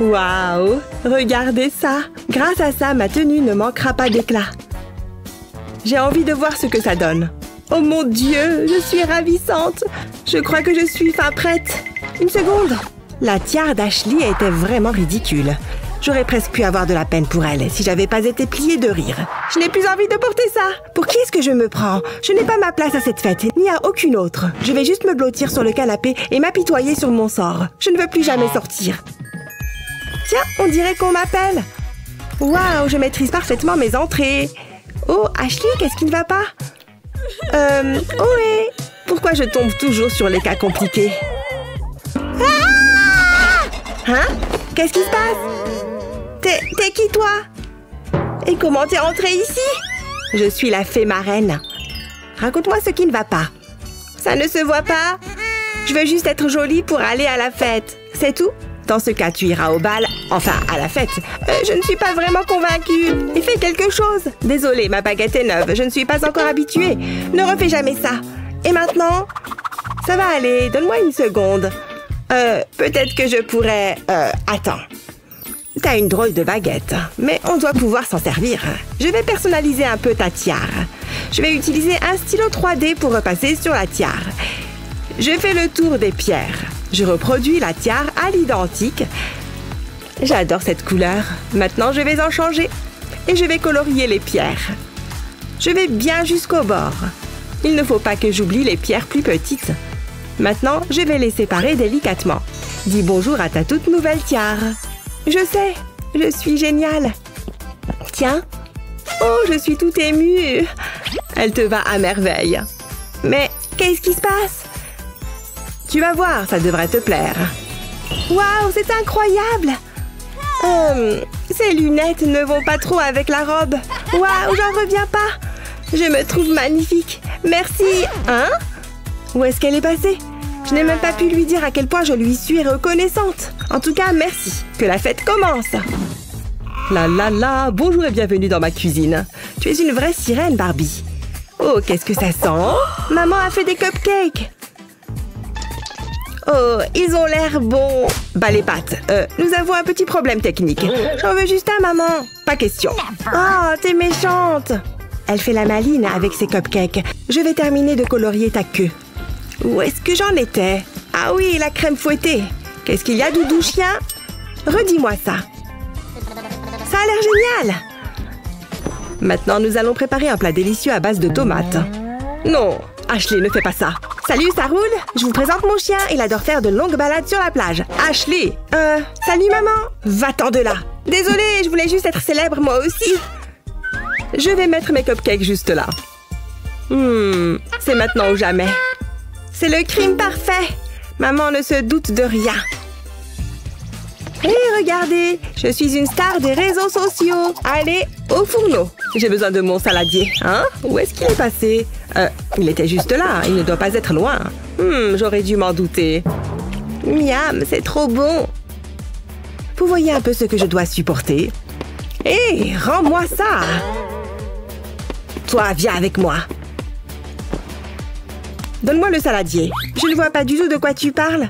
Waouh, regardez ça. Grâce à ça, ma tenue ne manquera pas d'éclat. J'ai envie de voir ce que ça donne. Oh mon Dieu, je suis ravissante. Je crois que je suis fin prête. Une seconde. La tiare d'Ashley était vraiment ridicule. J'aurais presque pu avoir de la peine pour elle si j'avais pas été pliée de rire. Je n'ai plus envie de porter ça. Pour qui est-ce que je me prends? Je n'ai pas ma place à cette fête, ni à aucune autre. Je vais juste me blottir sur le canapé et m'apitoyer sur mon sort. Je ne veux plus jamais sortir. Tiens, on dirait qu'on m'appelle. Waouh, je maîtrise parfaitement mes entrées. Oh, Ashley, qu'est-ce qui ne va pas? Oui. Pourquoi je tombe toujours sur les cas compliqués? Ah! Hein? Qu'est-ce qui se passe? T'es qui, toi? Et comment t'es entrée ici? Je suis la fée marraine. Raconte-moi ce qui ne va pas. Ça ne se voit pas? Je veux juste être jolie pour aller à la fête. C'est tout? Dans ce cas, tu iras au bal, enfin à la fête. Je ne suis pas vraiment convaincue. Et fais quelque chose. Désolée, ma baguette est neuve. Je ne suis pas encore habituée. Ne refais jamais ça. Et maintenant? Ça va aller. Donne-moi une seconde. Peut-être que je pourrais... Attends. T'as une drôle de baguette, mais on doit pouvoir s'en servir. Je vais personnaliser un peu ta tiare. Je vais utiliser un stylo 3D pour repasser sur la tiare. Je fais le tour des pierres. Je reproduis la tiare à l'identique. J'adore cette couleur. Maintenant, je vais en changer. Et je vais colorier les pierres. Je vais bien jusqu'au bord. Il ne faut pas que j'oublie les pierres plus petites. Maintenant, je vais les séparer délicatement. Dis bonjour à ta toute nouvelle tiare. Je sais, je suis géniale. Tiens. Oh, je suis toute émue. Elle te va à merveille. Mais qu'est-ce qui se passe? Tu vas voir, ça devrait te plaire. Waouh, c'est incroyable. Ces lunettes ne vont pas trop avec la robe. Waouh, j'en reviens pas. Je me trouve magnifique. Merci. Hein? Où est-ce qu'elle est passée? Je n'ai même pas pu lui dire à quel point je lui suis reconnaissante. En tout cas, merci. Que la fête commence. La la la, bonjour et bienvenue dans ma cuisine. Tu es une vraie sirène, Barbie. Oh, qu'est-ce que ça sent? Maman a fait des cupcakes. Oh, ils ont l'air bons. Bah les pâtes, nous avons un petit problème technique. J'en veux juste un, maman. Pas question. Oh, t'es méchante. Elle fait la maline avec ses cupcakes. Je vais terminer de colorier ta queue. Où est-ce que j'en étais? Ah oui, la crème fouettée. Qu'est-ce qu'il y a, doudou chien? Redis-moi ça. Ça a l'air génial. Maintenant, nous allons préparer un plat délicieux à base de tomates. Non, Ashley, ne fais pas ça. Salut, ça roule? Je vous présente mon chien. Il adore faire de longues balades sur la plage. Ashley, salut maman. Va-t'en de là. Désolée, je voulais juste être célèbre moi aussi. Je vais mettre mes cupcakes juste là. C'est maintenant ou jamais. C'est le crime parfait. Maman ne se doute de rien. Et regardez, je suis une star des réseaux sociaux. Allez, au fourneau. J'ai besoin de mon saladier. Hein? Où est-ce qu'il est passé? Il était juste là. Il ne doit pas être loin. J'aurais dû m'en douter. Miam, c'est trop bon. Vous voyez un peu ce que je dois supporter? Hé, rends-moi ça. Toi, viens avec moi. Donne-moi le saladier. Je ne vois pas du tout de quoi tu parles.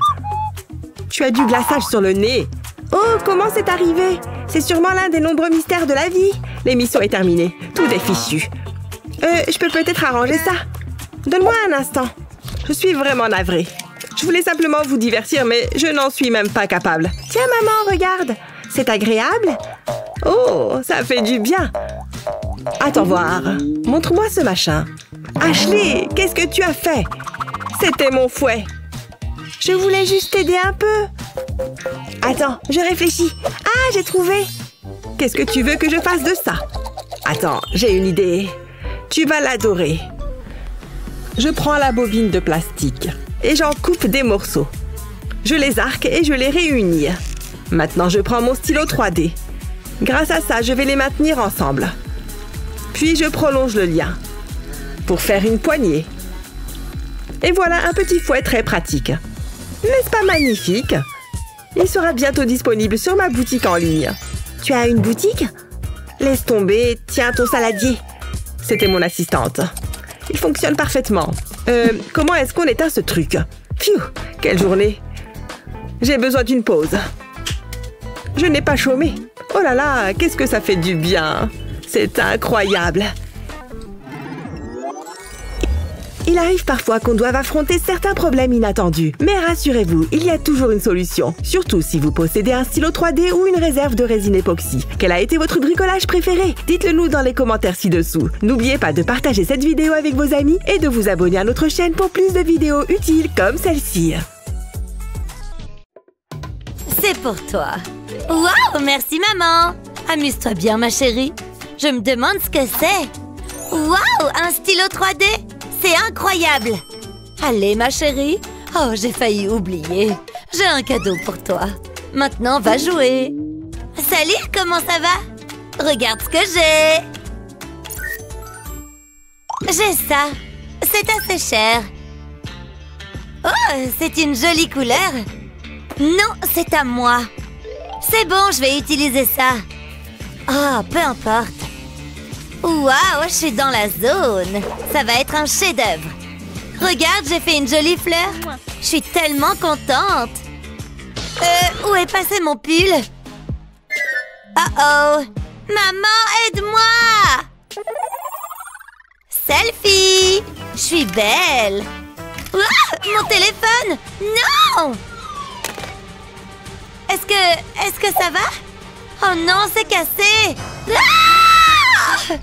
Tu as du glaçage sur le nez. Oh, comment c'est arrivé? C'est sûrement l'un des nombreux mystères de la vie. L'émission est terminée. Tout est fichu. Je peux peut-être arranger ça. Donne-moi un instant. Je suis vraiment navrée. Je voulais simplement vous divertir, mais je n'en suis même pas capable. Tiens, maman, regarde. C'est agréable. Oh, ça fait du bien. Attends voir. Montre-moi ce machin. Ashley, qu'est-ce que tu as fait? C'était mon fouet. Je voulais juste t'aider un peu. Attends, je réfléchis. Ah, j'ai trouvé. Qu'est-ce que tu veux que je fasse de ça? Attends, j'ai une idée. Tu vas l'adorer. Je prends la bobine de plastique et j'en coupe des morceaux. Je les arque et je les réunis. Maintenant, je prends mon stylo 3D. Grâce à ça, je vais les maintenir ensemble. Puis, je prolonge le lien pour faire une poignée. Et voilà un petit fouet très pratique. N'est-ce pas magnifique? Il sera bientôt disponible sur ma boutique en ligne. Tu as une boutique? Laisse tomber, tiens ton saladier. C'était mon assistante. Il fonctionne parfaitement. Comment est-ce qu'on éteint ce truc? Pfiou, quelle journée. J'ai besoin d'une pause. Je n'ai pas chômé. Oh là là, qu'est-ce que ça fait du bien. C'est incroyable. Il arrive parfois qu'on doive affronter certains problèmes inattendus. Mais rassurez-vous, il y a toujours une solution. Surtout si vous possédez un stylo 3D ou une réserve de résine époxy. Quel a été votre bricolage préféré? Dites-le nous dans les commentaires ci-dessous. N'oubliez pas de partager cette vidéo avec vos amis et de vous abonner à notre chaîne pour plus de vidéos utiles comme celle-ci. C'est pour toi. Waouh, merci maman. Amuse-toi bien ma chérie. Je me demande ce que c'est. Waouh, un stylo 3D. C'est incroyable. Allez ma chérie. Oh, j'ai failli oublier. J'ai un cadeau pour toi. Maintenant, va jouer. Salut, comment ça va? Regarde ce que j'ai. J'ai ça. C'est assez cher. Oh, c'est une jolie couleur. Non, c'est à moi. C'est bon, je vais utiliser ça. Oh, peu importe. Waouh, je suis dans la zone. Ça va être un chef-d'œuvre. Regarde, j'ai fait une jolie fleur. Je suis tellement contente. Où est passé mon pull? Oh, maman, aide-moi! Selfie! Je suis belle. Ah, mon téléphone! Non! Est-ce que ça va? Oh non, c'est cassé! Ah!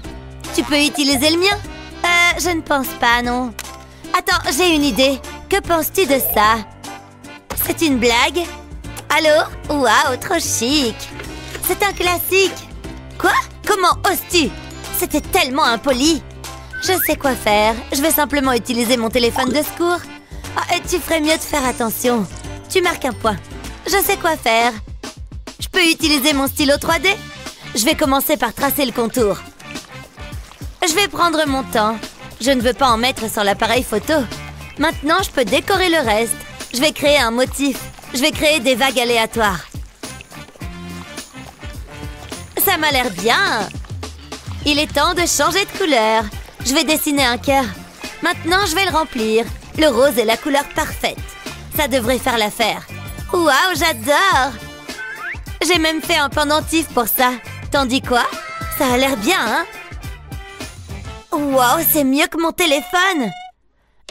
Tu peux utiliser le mien? Je ne pense pas, non. Attends, j'ai une idée. Que penses-tu de ça? C'est une blague? Allô? Waouh, trop chic! C'est un classique! Quoi? Comment oses-tu? C'était tellement impoli! Je sais quoi faire. Je vais simplement utiliser mon téléphone de secours. Oh, et tu ferais mieux de faire attention. Tu marques un point. Je sais quoi faire. Je peux utiliser mon stylo 3D? Je vais commencer par tracer le contour. Je vais prendre mon temps. Je ne veux pas en mettre sur l'appareil photo. Maintenant, je peux décorer le reste. Je vais créer un motif. Je vais créer des vagues aléatoires. Ça m'a l'air bien. Il est temps de changer de couleur. Je vais dessiner un cœur. Maintenant, je vais le remplir. Le rose est la couleur parfaite. Ça devrait faire l'affaire. Waouh, j'adore! J'ai même fait un pendentif pour ça. T'en dis quoi? Ça a l'air bien, hein? Waouh, c'est mieux que mon téléphone!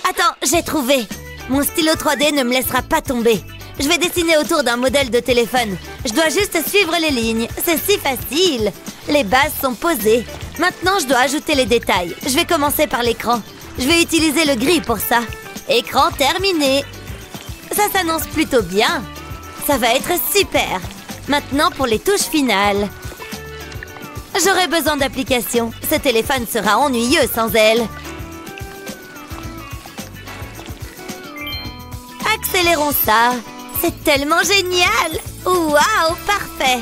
Attends, j'ai trouvé! Mon stylo 3D ne me laissera pas tomber. Je vais dessiner autour d'un modèle de téléphone. Je dois juste suivre les lignes. C'est si facile. Les bases sont posées. Maintenant, je dois ajouter les détails. Je vais commencer par l'écran. Je vais utiliser le gris pour ça. Écran terminé. Ça s'annonce plutôt bien. Ça va être super. Maintenant, pour les touches finales. J'aurai besoin d'applications. Ce téléphone sera ennuyeux sans elle. Accélérons ça. C'est tellement génial. Waouh, parfait.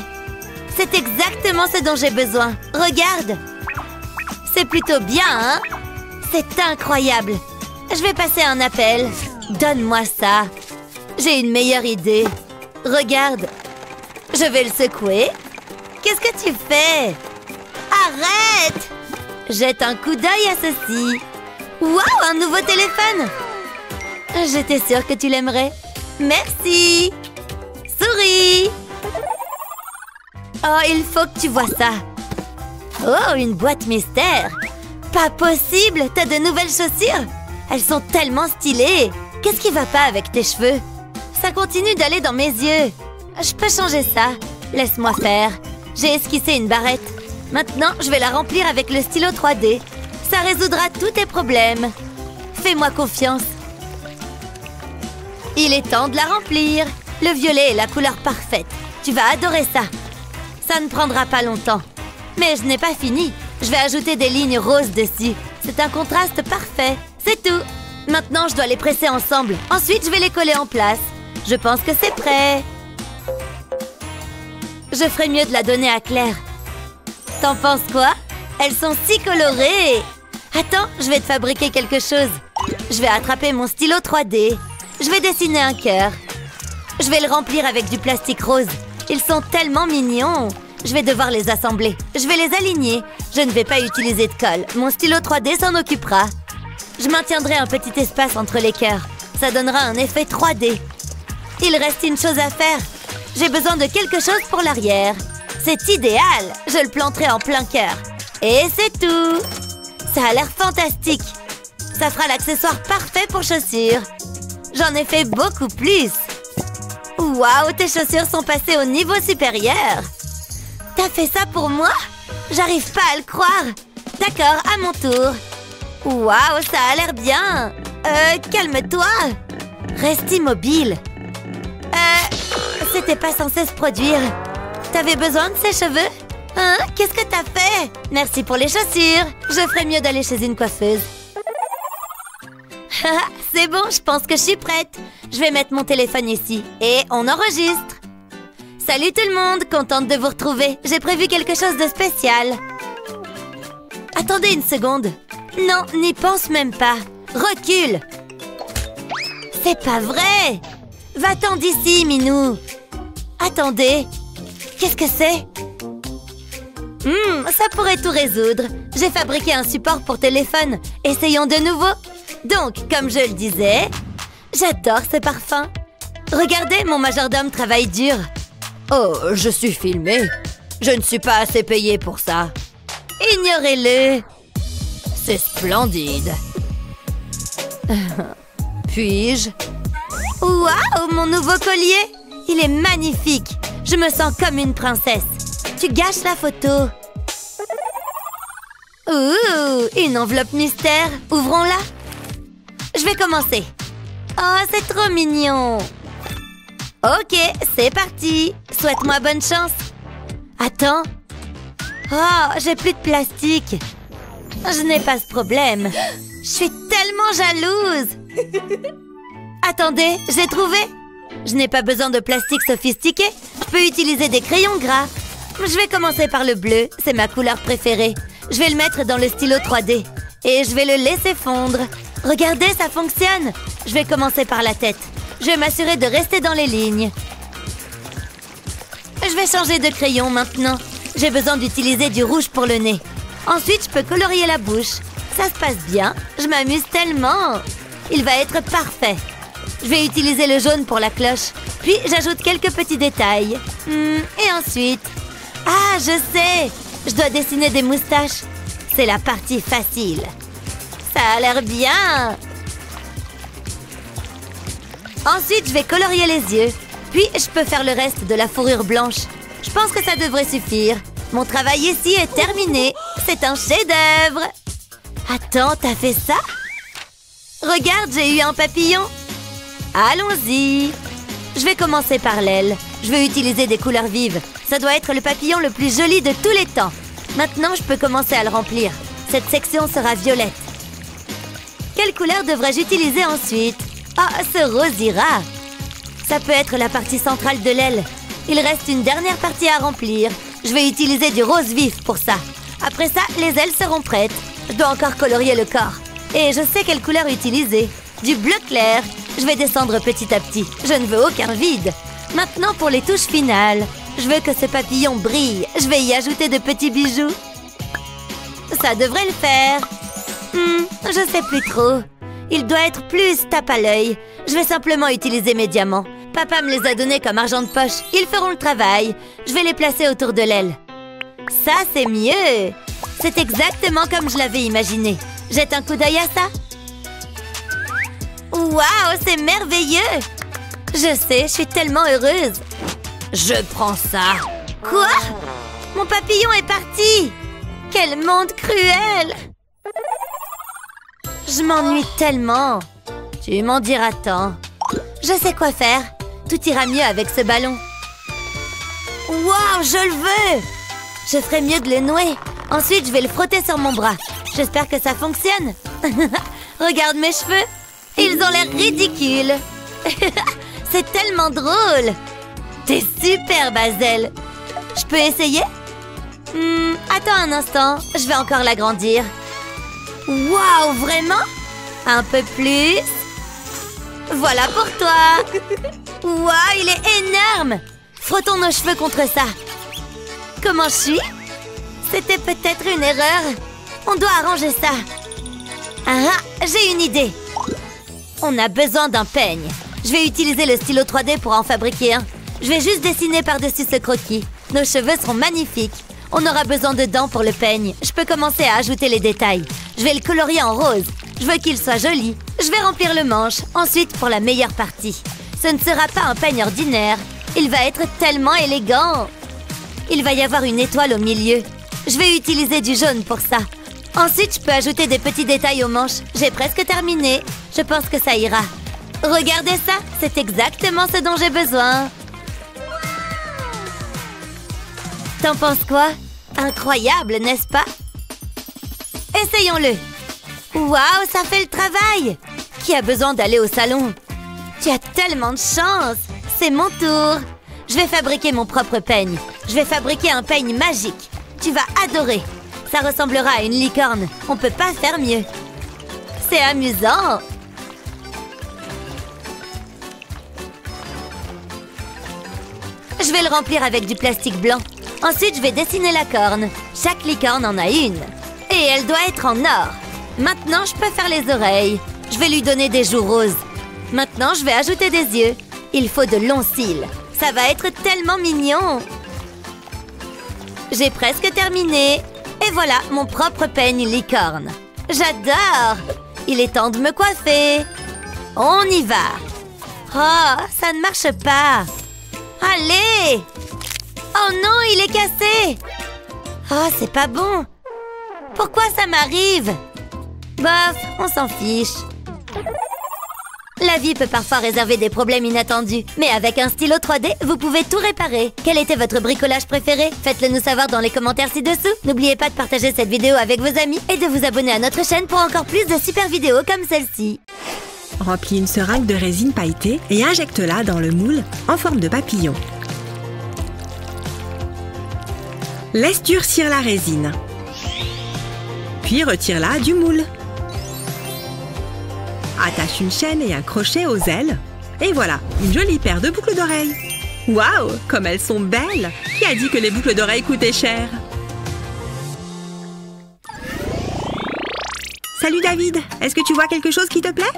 C'est exactement ce dont j'ai besoin. Regarde. C'est plutôt bien, hein? C'est incroyable. Je vais passer un appel. Donne-moi ça. J'ai une meilleure idée. Regarde. Je vais le secouer. Qu'est-ce que tu fais? Arrête! Jette un coup d'œil à ceci. Waouh, un nouveau téléphone! J'étais sûre que tu l'aimerais. Merci! Souris! Oh, il faut que tu vois ça. Oh, une boîte mystère. Pas possible! T'as de nouvelles chaussures? Elles sont tellement stylées. Qu'est-ce qui va pas avec tes cheveux? Ça continue d'aller dans mes yeux. Je peux changer ça. Laisse-moi faire. J'ai esquissé une barrette. Maintenant, je vais la remplir avec le stylo 3D. Ça résoudra tous tes problèmes. Fais-moi confiance. Il est temps de la remplir. Le violet est la couleur parfaite. Tu vas adorer ça. Ça ne prendra pas longtemps. Mais je n'ai pas fini. Je vais ajouter des lignes roses dessus. C'est un contraste parfait. C'est tout. Maintenant, je dois les presser ensemble. Ensuite, je vais les coller en place. Je pense que c'est prêt. Je ferais mieux de la donner à Claire. T'en penses quoi? Elles sont si colorées. Attends, je vais te fabriquer quelque chose. Je vais attraper mon stylo 3D. Je vais dessiner un cœur. Je vais le remplir avec du plastique rose. Ils sont tellement mignons. Je vais devoir les assembler. Je vais les aligner. Je ne vais pas utiliser de colle. Mon stylo 3D s'en occupera. Je maintiendrai un petit espace entre les cœurs. Ça donnera un effet 3D. Il reste une chose à faire. J'ai besoin de quelque chose pour l'arrière. C'est idéal. Je le planterai en plein cœur. Et c'est tout. Ça a l'air fantastique. Ça fera l'accessoire parfait pour chaussures. J'en ai fait beaucoup plus. Waouh, tes chaussures sont passées au niveau supérieur. T'as fait ça pour moi? J'arrive pas à le croire. D'accord, à mon tour. Waouh, ça a l'air bien. Calme-toi. Reste immobile. C'était pas censé se produire. T'avais besoin de ces cheveux? Hein? Qu'est-ce que t'as fait? Merci pour les chaussures. Je ferais mieux d'aller chez une coiffeuse. C'est bon, je pense que je suis prête. Je vais mettre mon téléphone ici. Et on enregistre. Salut tout le monde, contente de vous retrouver. J'ai prévu quelque chose de spécial. Attendez une seconde. Non, n'y pense même pas. Recule. C'est pas vrai. Va-t'en d'ici, Minou. Attendez. Qu'est-ce que c'est? Ça pourrait tout résoudre. J'ai fabriqué un support pour téléphone. Essayons de nouveau. Donc, comme je le disais, j'adore ce parfum. Regardez, mon majordome travaille dur. Oh, je suis filmée. Je ne suis pas assez payée pour ça. Ignorez-le. C'est splendide. Puis-je? Waouh, mon nouveau collier! Il est magnifique. Je me sens comme une princesse. Tu gâches la photo. Ouh, une enveloppe mystère. Ouvrons-la. Je vais commencer. Oh, c'est trop mignon. Ok, c'est parti. Souhaite-moi bonne chance. Attends. Oh, j'ai plus de plastique. Je n'ai pas ce problème. Je suis tellement jalouse. Attendez, j'ai trouvé. Je n'ai pas besoin de plastique sophistiqué. Je peux utiliser des crayons gras. Je vais commencer par le bleu. C'est ma couleur préférée. Je vais le mettre dans le stylo 3D. Et je vais le laisser fondre. Regardez, ça fonctionne. Je vais commencer par la tête. Je vais m'assurer de rester dans les lignes. Je vais changer de crayon maintenant. J'ai besoin d'utiliser du rouge pour le nez. Ensuite, je peux colorier la bouche. Ça se passe bien. Je m'amuse tellement. Il va être parfait. Je vais utiliser le jaune pour la cloche. Puis j'ajoute quelques petits détails. Et ensuite... Ah, je sais! Je dois dessiner des moustaches. C'est la partie facile. Ça a l'air bien! Ensuite, je vais colorier les yeux. Puis, je peux faire le reste de la fourrure blanche. Je pense que ça devrait suffire. Mon travail ici est terminé. C'est un chef-d'œuvre. Attends, t'as fait ça? Regarde, j'ai eu un papillon. Allons-y. Je vais commencer par l'aile. Je vais utiliser des couleurs vives. Ça doit être le papillon le plus joli de tous les temps. Maintenant, je peux commencer à le remplir. Cette section sera violette. Quelle couleur devrais-je utiliser ensuite? Ah, ce rose ira. Ça peut être la partie centrale de l'aile. Il reste une dernière partie à remplir. Je vais utiliser du rose vif pour ça. Après ça, les ailes seront prêtes. Je dois encore colorier le corps. Et je sais quelle couleur utiliser. Du bleu clair. Je vais descendre petit à petit. Je ne veux aucun vide. Maintenant pour les touches finales. Je veux que ce papillon brille. Je vais y ajouter de petits bijoux. Ça devrait le faire. Je sais plus trop. Il doit être plus tape à l'œil. Je vais simplement utiliser mes diamants. Papa me les a donnés comme argent de poche. Ils feront le travail. Je vais les placer autour de l'aile. Ça, c'est mieux. C'est exactement comme je l'avais imaginé. Jette un coup d'œil à ça. Waouh, c'est merveilleux. Je sais, je suis tellement heureuse. Je prends ça. Quoi? Mon papillon est parti. Quel monde cruel. Je m'ennuie tellement. Tu m'en diras tant. Je sais quoi faire. Tout ira mieux avec ce ballon. Waouh, je le veux. Je ferai mieux de le nouer. Ensuite, je vais le frotter sur mon bras. J'espère que ça fonctionne. Regarde mes cheveux. Ils ont l'air ridicules. C'est tellement drôle. T'es super, Bazel. Je peux essayer? Attends un instant. Je vais encore l'agrandir. Waouh, vraiment? Un peu plus. Voilà pour toi. Waouh, il est énorme. Frottons nos cheveux contre ça. Comment je suis? C'était peut-être une erreur. On doit arranger ça. Ah, j'ai une idée. On a besoin d'un peigne. Je vais utiliser le stylo 3D pour en fabriquer un. Je vais juste dessiner par-dessus ce croquis. Nos cheveux seront magnifiques. On aura besoin de dents pour le peigne. Je peux commencer à ajouter les détails. Je vais le colorier en rose. Je veux qu'il soit joli. Je vais remplir le manche. Ensuite, pour la meilleure partie. Ce ne sera pas un peigne ordinaire. Il va être tellement élégant. Il va y avoir une étoile au milieu. Je vais utiliser du jaune pour ça. Ensuite, je peux ajouter des petits détails aux manches. J'ai presque terminé. Je pense que ça ira. Regardez ça, c'est exactement ce dont j'ai besoin. T'en penses quoi? Incroyable, n'est-ce pas? Essayons-le. Waouh, ça fait le travail. Qui a besoin d'aller au salon? Tu as tellement de chance. C'est mon tour. Je vais fabriquer mon propre peigne. Je vais fabriquer un peigne magique. Tu vas adorer. Ça ressemblera à une licorne. On peut pas faire mieux. C'est amusant. Je vais le remplir avec du plastique blanc. Ensuite, je vais dessiner la corne. Chaque licorne en a une. Et elle doit être en or. Maintenant, je peux faire les oreilles. Je vais lui donner des joues roses. Maintenant, je vais ajouter des yeux. Il faut de longs cils. Ça va être tellement mignon. J'ai presque terminé. Et voilà, mon propre peigne licorne. J'adore. Il est temps de me coiffer. On y va. Oh, ça ne marche pas. Allez! Oh non, il est cassé! Oh, c'est pas bon! Pourquoi ça m'arrive? Bof, on s'en fiche. La vie peut parfois réserver des problèmes inattendus. Mais avec un stylo 3D, vous pouvez tout réparer. Quel était votre bricolage préféré? Faites-le nous savoir dans les commentaires ci-dessous. N'oubliez pas de partager cette vidéo avec vos amis et de vous abonner à notre chaîne pour encore plus de super vidéos comme celle-ci. Remplis une seringue de résine pailletée et injecte-la dans le moule en forme de papillon. Laisse durcir la résine. Puis retire-la du moule. Attache une chaîne et un crochet aux ailes. Et voilà, une jolie paire de boucles d'oreilles. Waouh, comme elles sont belles! Qui a dit que les boucles d'oreilles coûtaient cher? Salut David, est-ce que tu vois quelque chose qui te plaît?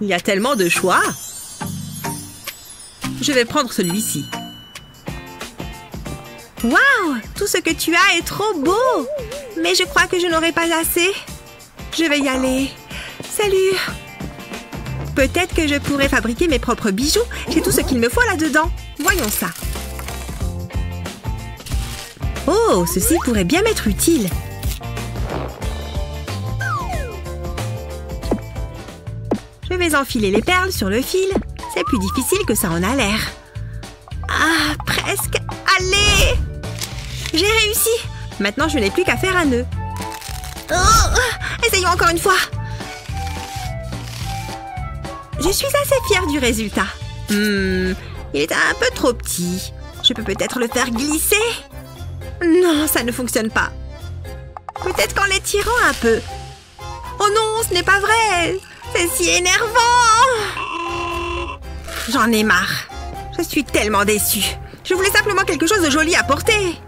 Il y a tellement de choix. Je vais prendre celui-ci. Waouh! Tout ce que tu as est trop beau! Mais je crois que je n'aurai pas assez. Je vais y aller. Salut! Peut-être que je pourrais fabriquer mes propres bijoux. J'ai tout ce qu'il me faut là-dedans. Voyons ça. Oh, ceci pourrait bien m'être utile. Je vais enfiler les perles sur le fil. C'est plus difficile que ça en a l'air. Ah, presque. Allez! J'ai réussi. Maintenant, je n'ai plus qu'à faire un nœud. Oh, essayons encore une fois. Je suis assez fière du résultat. Il est un peu trop petit. Je peux peut-être le faire glisser? Non, ça ne fonctionne pas. Peut-être qu'en l'étirant un peu. Oh non, ce n'est pas vrai. C'est si énervant. J'en ai marre. Je suis tellement déçue. Je voulais simplement quelque chose de joli à porter.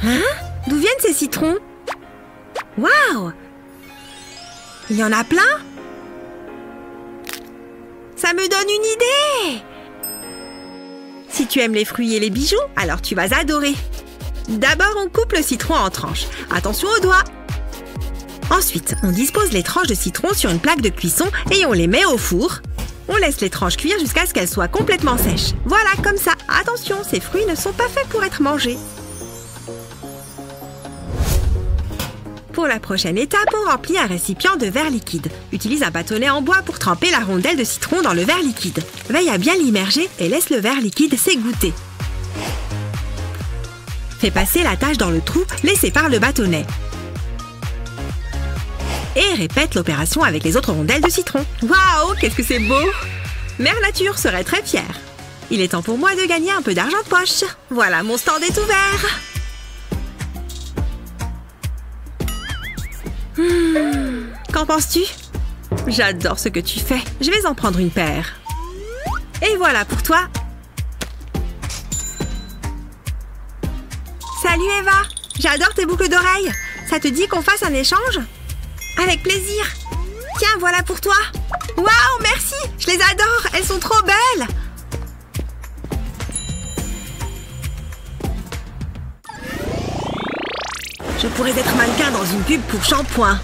Hein? D'où viennent ces citrons? Waouh! Il y en a plein? Ça me donne une idée! Si tu aimes les fruits et les bijoux, alors tu vas adorer. D'abord, on coupe le citron en tranches. Attention aux doigts! Ensuite, on dispose les tranches de citron sur une plaque de cuisson et on les met au four. On laisse les tranches cuire jusqu'à ce qu'elles soient complètement sèches. Voilà, comme ça. Attention, ces fruits ne sont pas faits pour être mangés. Pour la prochaine étape, on remplit un récipient de verre liquide. Utilise un bâtonnet en bois pour tremper la rondelle de citron dans le verre liquide. Veille à bien l'immerger et laisse le verre liquide s'égoutter. Fais passer la tâche dans le trou laissé par le bâtonnet. Et répète l'opération avec les autres rondelles de citron. Waouh, qu'est-ce que c'est beau! Mère Nature serait très fière. Il est temps pour moi de gagner un peu d'argent de poche. Voilà, mon stand est ouvert. Qu'en penses-tu? J'adore ce que tu fais. Je vais en prendre une paire. Et voilà pour toi. Salut Eva. J'adore tes boucles d'oreilles. Ça te dit qu'on fasse un échange? Avec plaisir. Tiens, voilà pour toi. Waouh, merci. Je les adore. Elles sont trop belles. Je pourrais être mannequin dans une pub pour shampoing.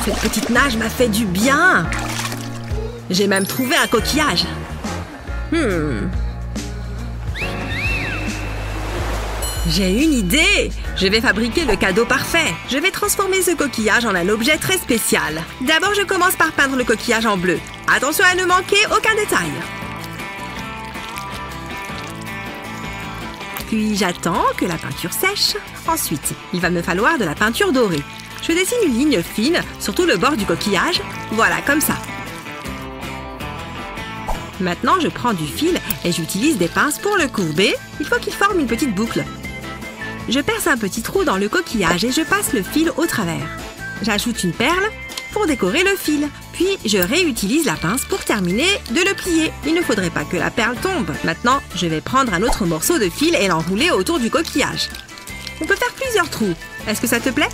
Cette petite nage m'a fait du bien. J'ai même trouvé un coquillage. J'ai une idée. Je vais fabriquer le cadeau parfait. Je vais transformer ce coquillage en un objet très spécial. D'abord, je commence par peindre le coquillage en bleu. Attention à ne manquer aucun détail. Puis j'attends que la peinture sèche. Ensuite, il va me falloir de la peinture dorée. Je dessine une ligne fine sur tout le bord du coquillage. Voilà, comme ça. Maintenant, je prends du fil et j'utilise des pinces pour le courber. Il faut qu'il forme une petite boucle. Je perce un petit trou dans le coquillage et je passe le fil au travers. J'ajoute une perle pour décorer le fil. Puis, je réutilise la pince pour terminer de le plier. Il ne faudrait pas que la perle tombe. Maintenant, je vais prendre un autre morceau de fil et l'enrouler autour du coquillage. On peut faire plusieurs trous. Est-ce que ça te plaît?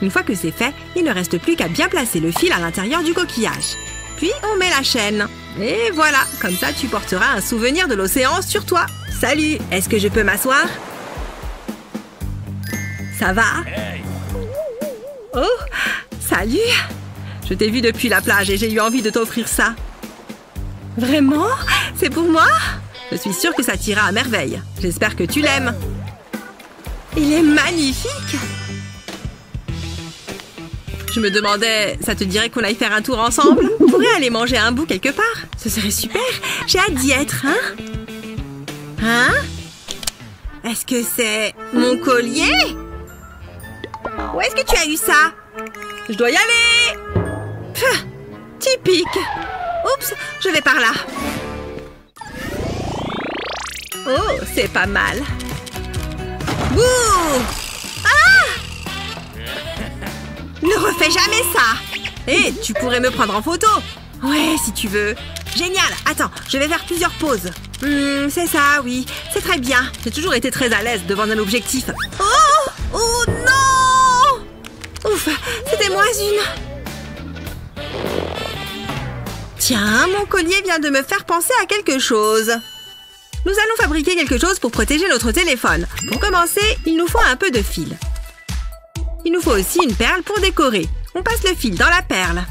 Une fois que c'est fait, il ne reste plus qu'à bien placer le fil à l'intérieur du coquillage. Puis, on met la chaîne. Et voilà, comme ça, tu porteras un souvenir de l'océan sur toi. Salut, est-ce que je peux m'asseoir? Ça va? Oh, salut! Je t'ai vu depuis la plage et j'ai eu envie de t'offrir ça. Vraiment? C'est pour moi? Je suis sûre que ça t'ira à merveille. J'espère que tu l'aimes. Il est magnifique! Je me demandais, ça te dirait qu'on aille faire un tour ensemble? On pourrait aller manger un bout quelque part. Ce serait super. J'ai hâte d'y être, hein? Hein? Est-ce que c'est mon collier? Où est-ce que tu as eu ça? Je dois y aller! Pff, typique! Oups, je vais par là. Oh, c'est pas mal. Bouh! Ne refais jamais ça! Hé, tu pourrais me prendre en photo! Ouais, si tu veux. Génial! Attends, je vais faire plusieurs poses. C'est ça, oui. C'est très bien. J'ai toujours été très à l'aise devant un objectif. Oh! une. Tiens, mon collier vient de me faire penser à quelque chose. Nous allons fabriquer quelque chose pour protéger notre téléphone. Pour commencer, il nous faut un peu de fil. Il nous faut aussi une perle pour décorer. On passe le fil dans la perle.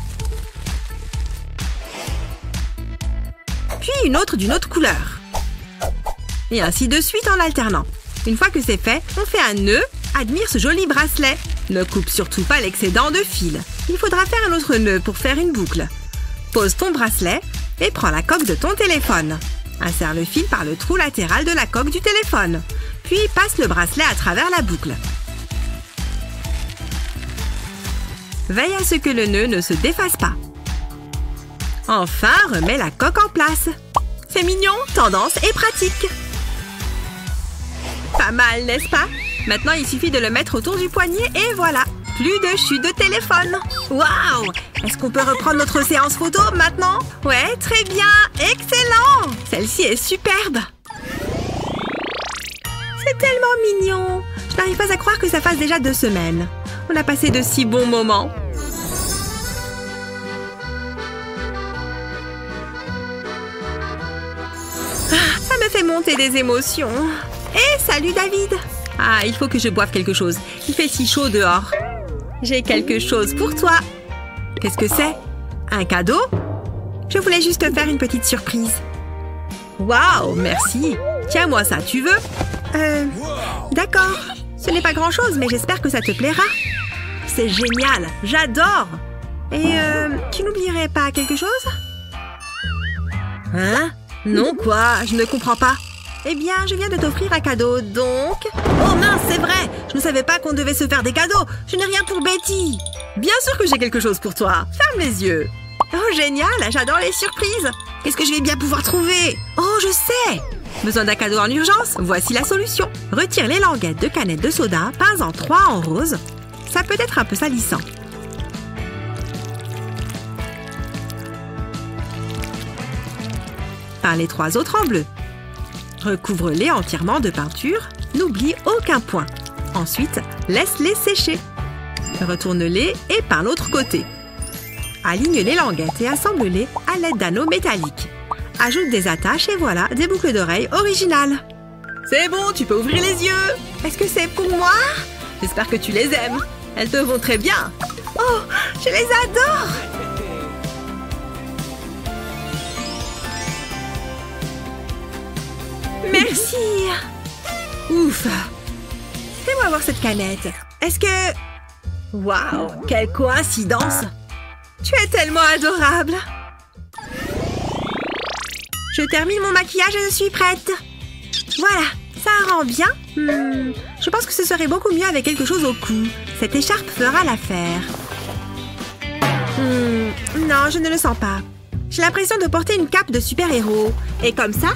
Puis une autre d'une autre couleur. Et ainsi de suite en alternant. Une fois que c'est fait, on fait un nœud. Admire ce joli bracelet. Ne coupe surtout pas l'excédent de fil. Il faudra faire un autre nœud pour faire une boucle. Pose ton bracelet et prends la coque de ton téléphone. Insère le fil par le trou latéral de la coque du téléphone. Puis passe le bracelet à travers la boucle. Veille à ce que le nœud ne se défasse pas. Enfin, remets la coque en place. C'est mignon, tendance et pratique. Pas mal, n'est-ce pas? Maintenant, il suffit de le mettre autour du poignet et voilà. Plus de chute de téléphone. Waouh! Est-ce qu'on peut reprendre notre séance photo maintenant? Ouais, très bien! Excellent! Celle-ci est superbe! C'est tellement mignon! Je n'arrive pas à croire que ça fasse déjà 2 semaines. On a passé de si bons moments. Ah, ça me fait monter des émotions. Et salut David! Ah, il faut que je boive quelque chose. Il fait si chaud dehors. J'ai quelque chose pour toi. Qu'est-ce que c'est? Un cadeau? Je voulais juste te faire une petite surprise. Waouh, merci. Tiens-moi ça, tu veux? D'accord. Ce n'est pas grand-chose, mais j'espère que ça te plaira. C'est génial, j'adore. Et tu n'oublierais pas quelque chose? Hein? Non quoi? Je ne comprends pas. Eh bien, je viens de t'offrir un cadeau, donc... Oh mince, c'est vrai! Je ne savais pas qu'on devait se faire des cadeaux! Je n'ai rien pour Betty! Bien sûr que j'ai quelque chose pour toi! Ferme les yeux! Oh, génial! J'adore les surprises! Qu'est-ce que je vais bien pouvoir trouver? Oh, je sais! Besoin d'un cadeau en urgence? Voici la solution! Retire les languettes de canettes de soda, peins-en 3 en rose. Ça peut être un peu salissant. Peins les 3 autres en bleu. Recouvre-les entièrement de peinture. N'oublie aucun point. Ensuite, laisse-les sécher. Retourne-les et peins l'autre côté. Aligne les languettes et assemble-les à l'aide d'anneaux métalliques. Ajoute des attaches et voilà, des boucles d'oreilles originales. C'est bon, tu peux ouvrir les yeux. Est-ce que c'est pour moi? J'espère que tu les aimes. Elles te vont très bien. Oh, je les adore! Merci! Ouf! Fais-moi voir cette canette. Est-ce que... Waouh! Quelle coïncidence! Tu es tellement adorable! Je termine mon maquillage et je suis prête. Voilà, ça rend bien. Je pense que ce serait beaucoup mieux avec quelque chose au cou. Cette écharpe fera l'affaire. Non, je ne le sens pas. J'ai l'impression de porter une cape de super-héros. Et comme ça...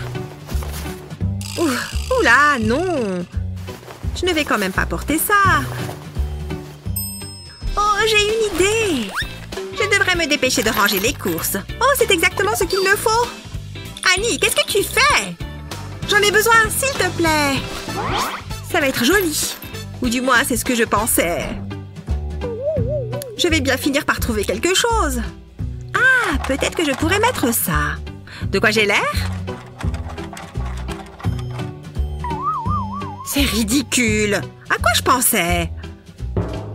Oula, non! Je ne vais quand même pas porter ça. Oh, j'ai une idée! Je devrais me dépêcher de ranger les courses. Oh, c'est exactement ce qu'il me faut! Annie, qu'est-ce que tu fais? J'en ai besoin, s'il te plaît! Ça va être joli. Ou du moins, c'est ce que je pensais. Je vais bien finir par trouver quelque chose. Ah, peut-être que je pourrais mettre ça. De quoi j'ai l'air? C'est ridicule. À quoi je pensais?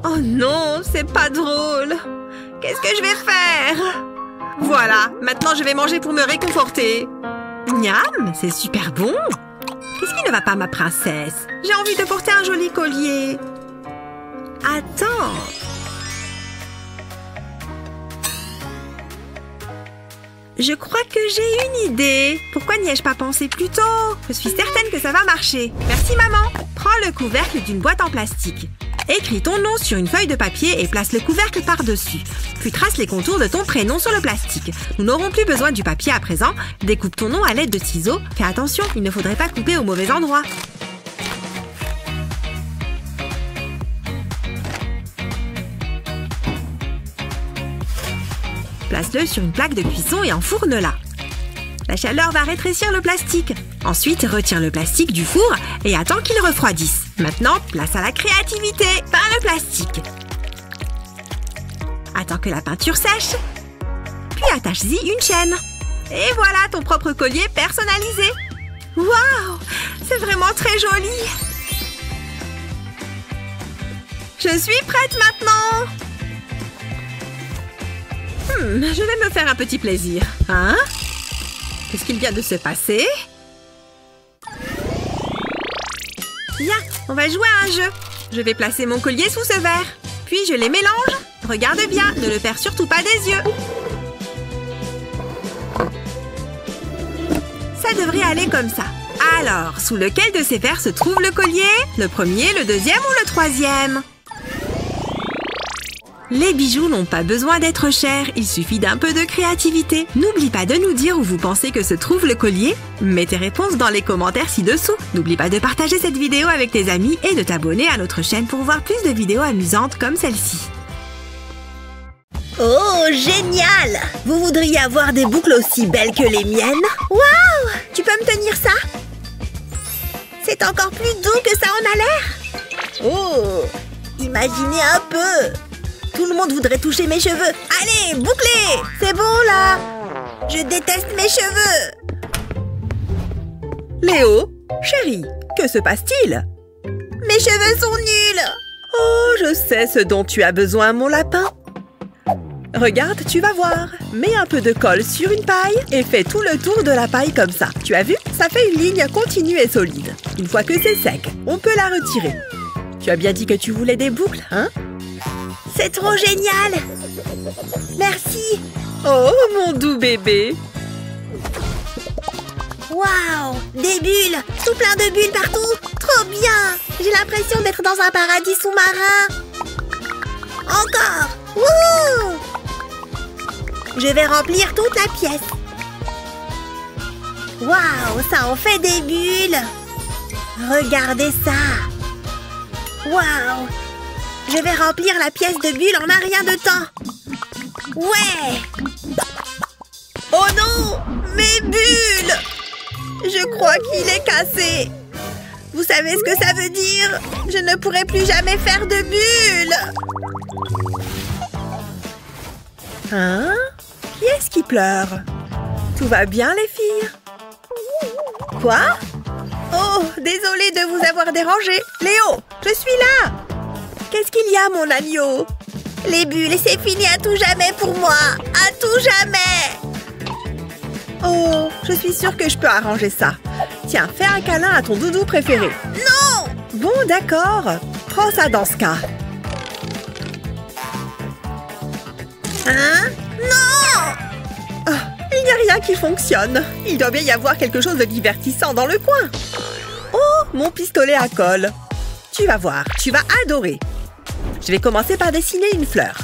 Oh non, c'est pas drôle. Qu'est-ce que je vais faire? Voilà, maintenant je vais manger pour me réconforter. Miam, c'est super bon. Qu'est-ce qui ne va pas, ma princesse? J'ai envie de porter un joli collier. Attends. Je crois que j'ai une idée. Pourquoi n'y ai-je pas pensé plus tôt? Je suis certaine que ça va marcher. Merci, maman. Prends le couvercle d'une boîte en plastique. Écris ton nom sur une feuille de papier et place le couvercle par-dessus. Puis trace les contours de ton prénom sur le plastique. Nous n'aurons plus besoin du papier à présent. Découpe ton nom à l'aide de ciseaux. Fais attention, il ne faudrait pas couper au mauvais endroit. Place-le sur une plaque de cuisson et enfourne-la. La chaleur va rétrécir le plastique. Ensuite, retire le plastique du four et attends qu'il refroidisse. Maintenant, place à la créativité. Peins le plastique. Attends que la peinture sèche. Puis attache-y une chaîne. Et voilà ton propre collier personnalisé. Waouh! C'est vraiment très joli. Je suis prête maintenant. Je vais me faire un petit plaisir. Hein? Qu'est-ce qu'il vient de se passer? Viens, on va jouer à un jeu. Je vais placer mon collier sous ce verre. Puis je les mélange. Regarde bien, ne le perds surtout pas des yeux. Ça devrait aller comme ça. Alors, sous lequel de ces verres se trouve le collier? Le premier, le deuxième ou le troisième? Les bijoux n'ont pas besoin d'être chers, il suffit d'un peu de créativité. N'oublie pas de nous dire où vous pensez que se trouve le collier. Mets tes réponses dans les commentaires ci-dessous. N'oublie pas de partager cette vidéo avec tes amis et de t'abonner à notre chaîne pour voir plus de vidéos amusantes comme celle-ci. Oh, génial! Vous voudriez avoir des boucles aussi belles que les miennes? Waouh! Tu peux me tenir ça? C'est encore plus doux que ça en a l'air! Oh! Imaginez un peu! Tout le monde voudrait toucher mes cheveux! Allez, bouclez! C'est bon, là! Je déteste mes cheveux! Léo, chérie, que se passe-t-il? Mes cheveux sont nuls! Oh, je sais ce dont tu as besoin, mon lapin. Regarde, tu vas voir. Mets un peu de colle sur une paille et fais tout le tour de la paille comme ça. Tu as vu? Ça fait une ligne continue et solide. Une fois que c'est sec, on peut la retirer. Tu as bien dit que tu voulais des boucles, hein? C'est trop génial! Merci! Oh, mon doux bébé! Waouh! Des bulles! Tout plein de bulles partout! Trop bien! J'ai l'impression d'être dans un paradis sous-marin! Encore! Wouhou! Je vais remplir toute la pièce! Waouh! Ça en fait des bulles! Regardez ça! Waouh! Je vais remplir la pièce de bulles en un rien de temps! Ouais! Oh non! Mes bulles! Je crois qu'il est cassé! Vous savez ce que ça veut dire? Je ne pourrai plus jamais faire de bulles! Hein? Qui est-ce qui pleure? Tout va bien, les filles? Quoi? Oh, désolée de vous avoir dérangé. Léo, je suis là! Qu'est-ce qu'il y a, mon agneau? Les bulles, c'est fini à tout jamais pour moi! À tout jamais! Oh, je suis sûre que je peux arranger ça. Tiens, fais un câlin à ton doudou préféré. Non! Bon, d'accord. Prends ça dans ce cas. Hein? Non! Oh, il n'y a rien qui fonctionne. Il doit bien y avoir quelque chose de divertissant dans le coin. Oh, mon pistolet à colle. Tu vas voir, tu vas adorer. Je vais commencer par dessiner une fleur.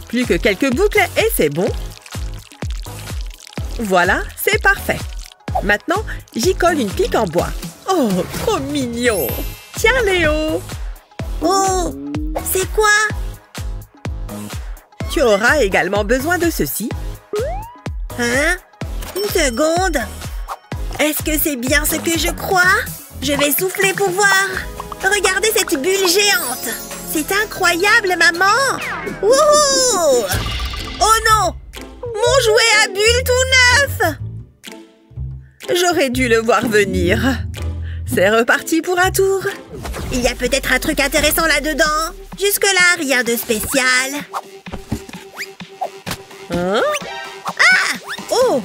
Plus que quelques boucles et c'est bon. Voilà, c'est parfait. Maintenant, j'y colle une pique en bois. Oh, trop mignon. Tiens, Léo. Oh, c'est quoi? Tu auras également besoin de ceci. Hein? Une seconde. Est-ce que c'est bien ce que je crois? Je vais souffler pour voir. Regardez cette bulle géante. C'est incroyable, maman. Wouhou! Oh non! Mon jouet à bulles tout neuf! J'aurais dû le voir venir. C'est reparti pour un tour. Il y a peut-être un truc intéressant là-dedans. Jusque-là, rien de spécial. Hein? Ah! Oh!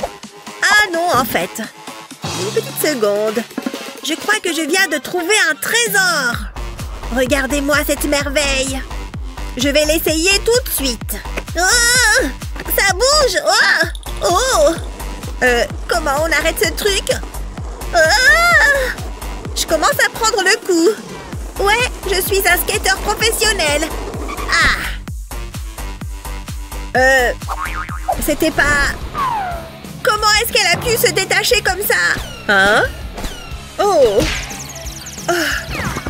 Ah non, en fait. Une petite seconde. Je crois que je viens de trouver un trésor. Regardez-moi cette merveille. Je vais l'essayer tout de suite. Oh! Ça bouge! Oh! Oh! Comment on arrête ce truc? Oh! Je commence à prendre le coup. Ouais, je suis un skateur professionnel. Ah! C'était pas... Comment est-ce qu'elle a pu se détacher comme ça? Hein? Oh!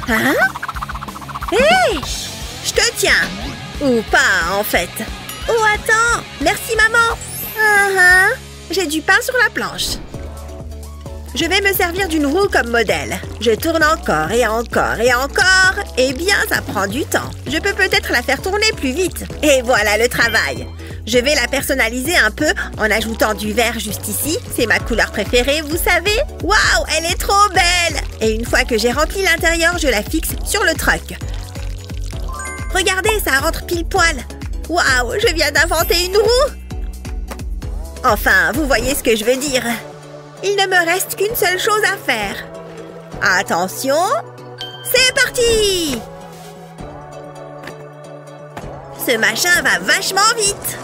Hein? Hé! Je te tiens! Ou pas, en fait. Oh, attends! Merci, maman! J'ai du pain sur la planche. Je vais me servir d'une roue comme modèle. Je tourne encore et encore et encore. Eh bien, ça prend du temps. Je peux peut-être la faire tourner plus vite. Et voilà le travail. Je vais la personnaliser un peu en ajoutant du vert juste ici. C'est ma couleur préférée, vous savez. Waouh, elle est trop belle! Et une fois que j'ai rempli l'intérieur, je la fixe sur le truck. Regardez, ça rentre pile poil. Waouh, je viens d'inventer une roue! Enfin, vous voyez ce que je veux dire. Il ne me reste qu'une seule chose à faire. Attention, c'est parti! Ce machin va vachement vite.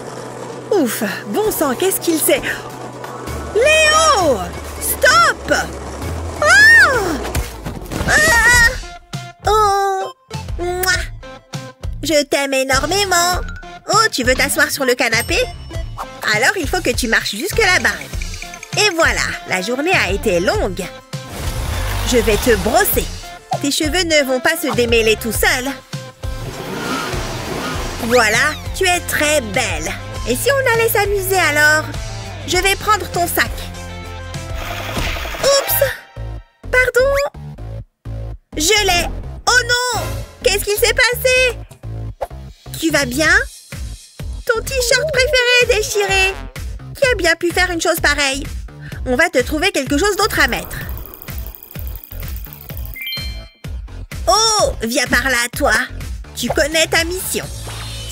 Ouf, bon sang, qu'est-ce qu'il sait? Léo! Stop! Oh! Ah! Oh! Mouah! Je t'aime énormément. Oh, tu veux t'asseoir sur le canapé? Alors, il faut que tu marches jusque là-bas. Et voilà, la journée a été longue. Je vais te brosser. Tes cheveux ne vont pas se démêler tout seuls. Voilà, tu es très belle. Et si on allait s'amuser alors? Je vais prendre ton sac. Oups! Pardon? Je l'ai. Oh non! Qu'est-ce qui s'est passé? Tu vas bien? Ton t-shirt préféré est déchiré. Qui a bien pu faire une chose pareille? On va te trouver quelque chose d'autre à mettre. Oh! Viens par là, toi. Tu connais ta mission.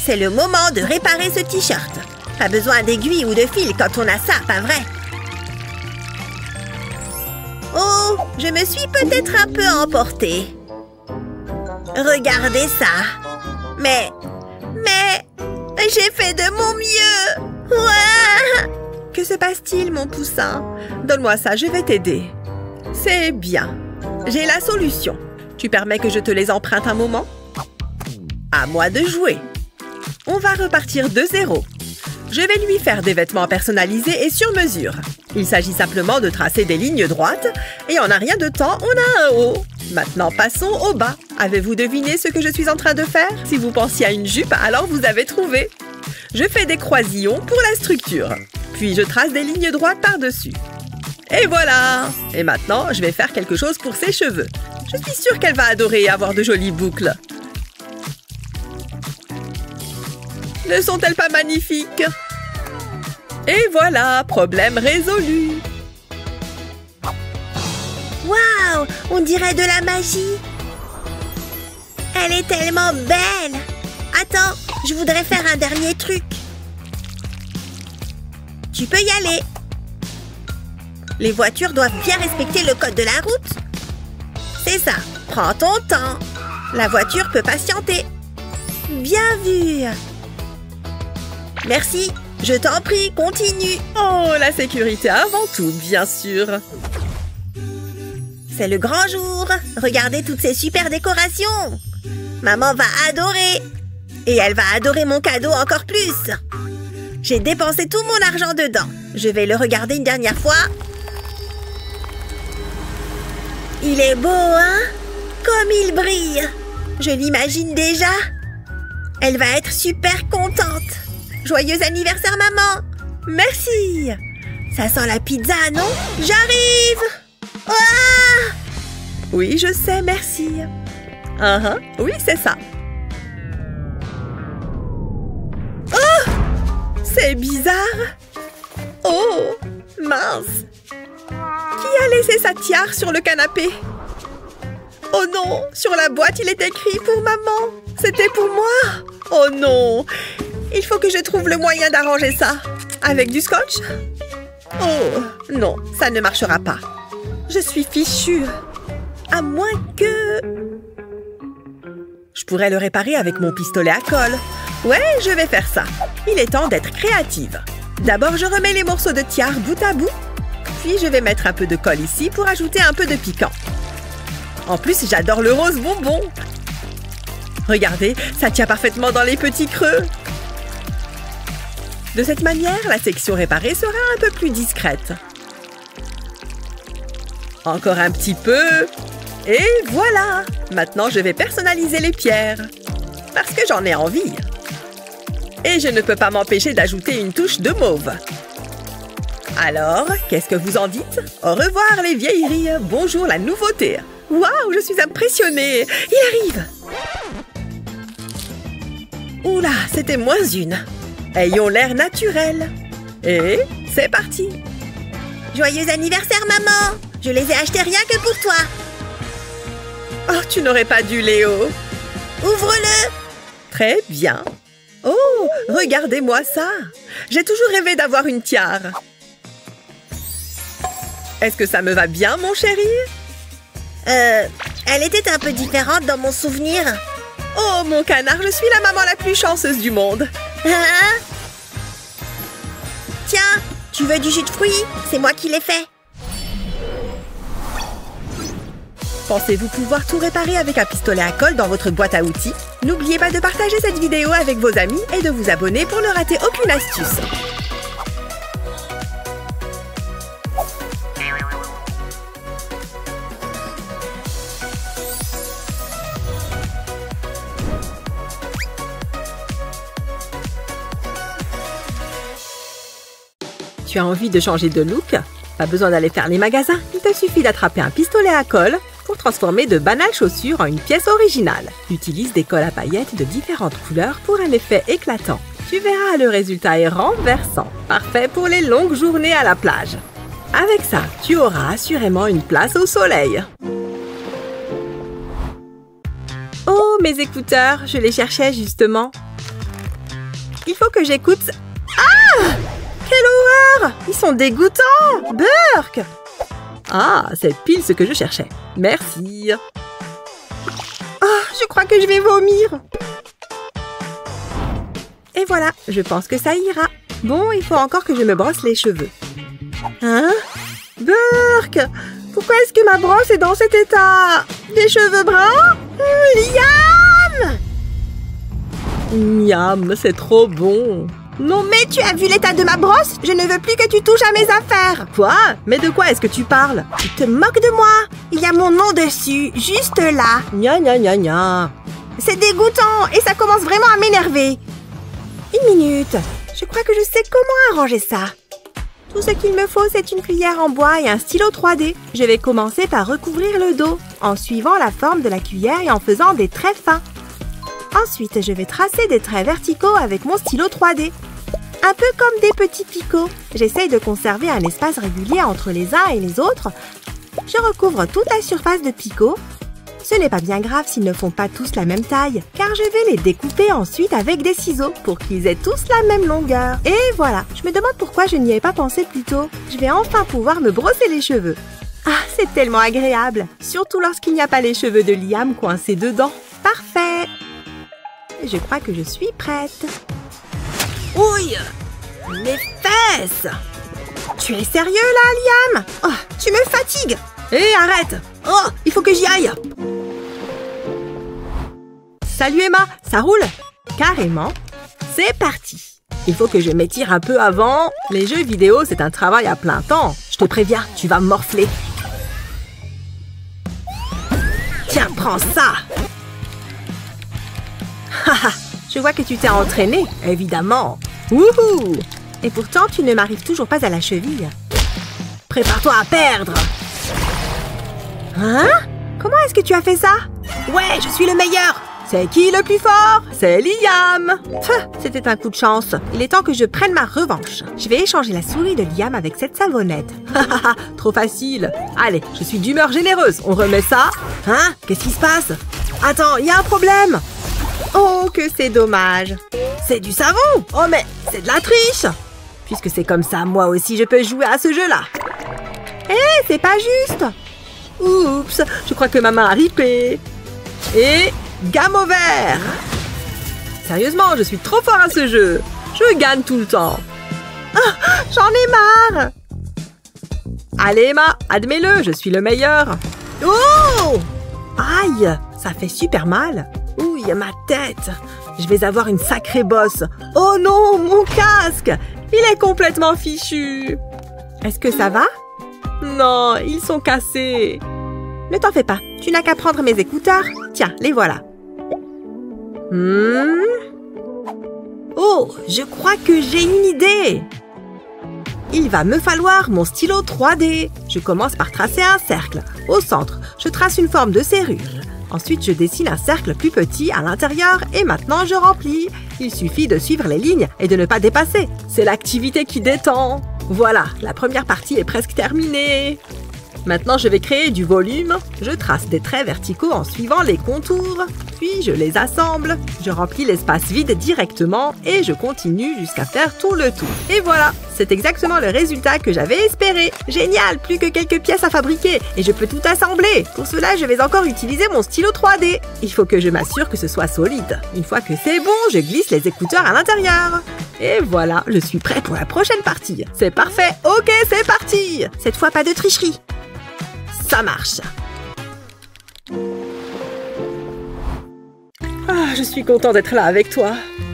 C'est le moment de réparer ce t-shirt. Pas besoin d'aiguilles ou de fil quand on a ça, pas vrai? Oh, je me suis peut-être un peu emportée. Regardez ça. Mais, j'ai fait de mon mieux. Ouah! Que se passe-t-il, mon poussin? Donne-moi ça, je vais t'aider. C'est bien. J'ai la solution. Tu permets que je te les emprunte un moment? À moi de jouer. On va repartir de zéro. Je vais lui faire des vêtements personnalisés et sur mesure. Il s'agit simplement de tracer des lignes droites et en un rien de temps, on a un haut. Maintenant, passons au bas. Avez-vous deviné ce que je suis en train de faire? Si vous pensiez à une jupe, alors vous avez trouvé. Je fais des croisillons pour la structure. Puis je trace des lignes droites par-dessus. Et voilà! Et maintenant, je vais faire quelque chose pour ses cheveux. Je suis sûre qu'elle va adorer avoir de jolies boucles. Ne sont-elles pas magnifiques? Et voilà, problème résolu. Waouh! On dirait de la magie. Elle est tellement belle. Attends, je voudrais faire un dernier truc. Tu peux y aller. Les voitures doivent bien respecter le code de la route. C'est ça, prends ton temps. La voiture peut patienter. Bien vu. Merci, je t'en prie, continue. Oh, la sécurité avant tout, bien sûr. C'est le grand jour. Regardez toutes ces super décorations. Maman va adorer. Et elle va adorer mon cadeau encore plus. J'ai dépensé tout mon argent dedans. Je vais le regarder une dernière fois. Il est beau, hein? Comme il brille. Je l'imagine déjà. Elle va être super contente. Joyeux anniversaire, maman! Merci! Ça sent la pizza, non? J'arrive! Ah! Oui, je sais, merci. Oui, c'est ça. Oh! C'est bizarre. Oh! Mince! Qui a laissé sa tiare sur le canapé? Oh non! Sur la boîte, il est écrit pour maman. C'était pour moi. Oh non! Il faut que je trouve le moyen d'arranger ça. Avec du scotch? Oh, non, ça ne marchera pas. Je suis fichue. À moins que... Je pourrais le réparer avec mon pistolet à colle. Ouais, je vais faire ça. Il est temps d'être créative. D'abord, je remets les morceaux de tiare bout à bout. Puis, je vais mettre un peu de colle ici pour ajouter un peu de piquant. En plus, j'adore le rose bonbon. Regardez, ça tient parfaitement dans les petits creux. De cette manière, la section réparée sera un peu plus discrète. Encore un petit peu. Et voilà! Maintenant, je vais personnaliser les pierres. Parce que j'en ai envie. Et je ne peux pas m'empêcher d'ajouter une touche de mauve. Alors, qu'est-ce que vous en dites? Au revoir les vieilleries, bonjour la nouveauté. Waouh, je suis impressionnée. Il arrive. Oula, c'était moins une. Ayons l'air naturel. Et c'est parti. Joyeux anniversaire, maman! Je les ai achetés rien que pour toi. Oh, tu n'aurais pas dû, Léo. Ouvre-le! Très bien. Oh, regardez-moi ça. J'ai toujours rêvé d'avoir une tiare. Est-ce que ça me va bien, mon chéri? Elle était un peu différente dans mon souvenir. Oh, mon canard, je suis la maman la plus chanceuse du monde. Hein? Tiens, tu veux du jus de fruits? C'est moi qui l'ai fait. Pensez-vous pouvoir tout réparer avec un pistolet à colle dans votre boîte à outils? N'oubliez pas de partager cette vidéo avec vos amis et de vous abonner pour ne rater aucune astuce. Tu as envie de changer de look? Pas besoin d'aller faire les magasins, il te suffit d'attraper un pistolet à colle pour transformer de banales chaussures en une pièce originale. Utilise des colles à paillettes de différentes couleurs pour un effet éclatant. Tu verras, le résultat est renversant, parfait pour les longues journées à la plage. Avec ça, tu auras assurément une place au soleil. Oh, mes écouteurs, je les cherchais justement. Il faut que j'écoute... Ah! Quelle horreur! Ils sont dégoûtants! Burk! Ah, c'est pile ce que je cherchais. Merci. Oh, je crois que je vais vomir. Et voilà, je pense que ça ira. Bon, il faut encore que je me brosse les cheveux. Hein? Burk! Pourquoi est-ce que ma brosse est dans cet état? Des cheveux bruns? Liam! Miam, c'est trop bon. Non mais tu as vu l'état de ma brosse? Je ne veux plus que tu touches à mes affaires. Quoi? Mais de quoi est-ce que tu parles? Tu te moques de moi? Il y a mon nom dessus, juste là. Gna gna gna gna. C'est dégoûtant et ça commence vraiment à m'énerver. Une minute, je crois que je sais comment arranger ça. Tout ce qu'il me faut, c'est une cuillère en bois et un stylo 3D. Je vais commencer par recouvrir le dos, en suivant la forme de la cuillère et en faisant des traits fins. Ensuite, je vais tracer des traits verticaux avec mon stylo 3D. Un peu comme des petits picots. J'essaye de conserver un espace régulier entre les uns et les autres. Je recouvre toute la surface de picots. Ce n'est pas bien grave s'ils ne font pas tous la même taille, car je vais les découper ensuite avec des ciseaux pour qu'ils aient tous la même longueur. Et voilà, je me demande pourquoi je n'y avais pas pensé plus tôt. Je vais enfin pouvoir me brosser les cheveux. Ah, c'est tellement agréable, surtout lorsqu'il n'y a pas les cheveux de Liam coincés dedans. Parfait! Je crois que je suis prête. Ouille! Mes fesses! Tu es sérieux là, Liam? Oh, tu me fatigues! Hé, arrête! Oh, il faut que j'y aille! Salut Emma, ça roule? Carrément. C'est parti. Il faut que je m'étire un peu avant. Les jeux vidéo, c'est un travail à plein temps. Je te préviens, tu vas morfler. Tiens, prends ça! Haha, je vois que tu t'es entraîné, évidemment. Wouhou! Et pourtant, tu ne m'arrives toujours pas à la cheville. Prépare-toi à perdre! Hein? Comment est-ce que tu as fait ça? Ouais, je suis le meilleur! C'est qui le plus fort? C'est Liam! C'était un coup de chance. Il est temps que je prenne ma revanche. Je vais échanger la souris de Liam avec cette savonnette. Trop facile. Allez, je suis d'humeur généreuse. On remet ça. Hein? Qu'est-ce qui se passe? Attends, il y a un problème. Oh, que c'est dommage. C'est du savon. Oh, mais c'est de la triche. Puisque c'est comme ça, moi aussi, je peux jouer à ce jeu-là. Hé, c'est pas juste. Oups, je crois que ma main a ripé. Et gamme au vert. Sérieusement, je suis trop fort à ce jeu. Je gagne tout le temps. Ah, j'en ai marre. Allez, Emma, admets-le, je suis le meilleur. Oh! Aïe, ça fait super mal. Ouille, ma tête. Je vais avoir une sacrée bosse. Oh non, mon casque. Il est complètement fichu. Est-ce que ça va? Non, ils sont cassés. Ne t'en fais pas, tu n'as qu'à prendre mes écouteurs. Tiens, les voilà. Oh, je crois que j'ai une idée. Il va me falloir mon stylo 3D. Je commence par tracer un cercle. Au centre, je trace une forme de serrure. Ensuite, je dessine un cercle plus petit à l'intérieur et maintenant je remplis. Il suffit de suivre les lignes et de ne pas dépasser. C'est l'activité qui détend. Voilà, la première partie est presque terminée. Maintenant, je vais créer du volume. Je trace des traits verticaux en suivant les contours. Puis, je les assemble. Je remplis l'espace vide directement et je continue jusqu'à faire tout le tour. Et voilà, c'est exactement le résultat que j'avais espéré. Génial, plus que quelques pièces à fabriquer et je peux tout assembler. Pour cela, je vais encore utiliser mon stylo 3D. Il faut que je m'assure que ce soit solide. Une fois que c'est bon, je glisse les écouteurs à l'intérieur. Et voilà, je suis prêt pour la prochaine partie. C'est parfait. Ok, c'est parti. Cette fois, pas de tricherie. Ça marche. Ah, je suis content d'être là avec toi.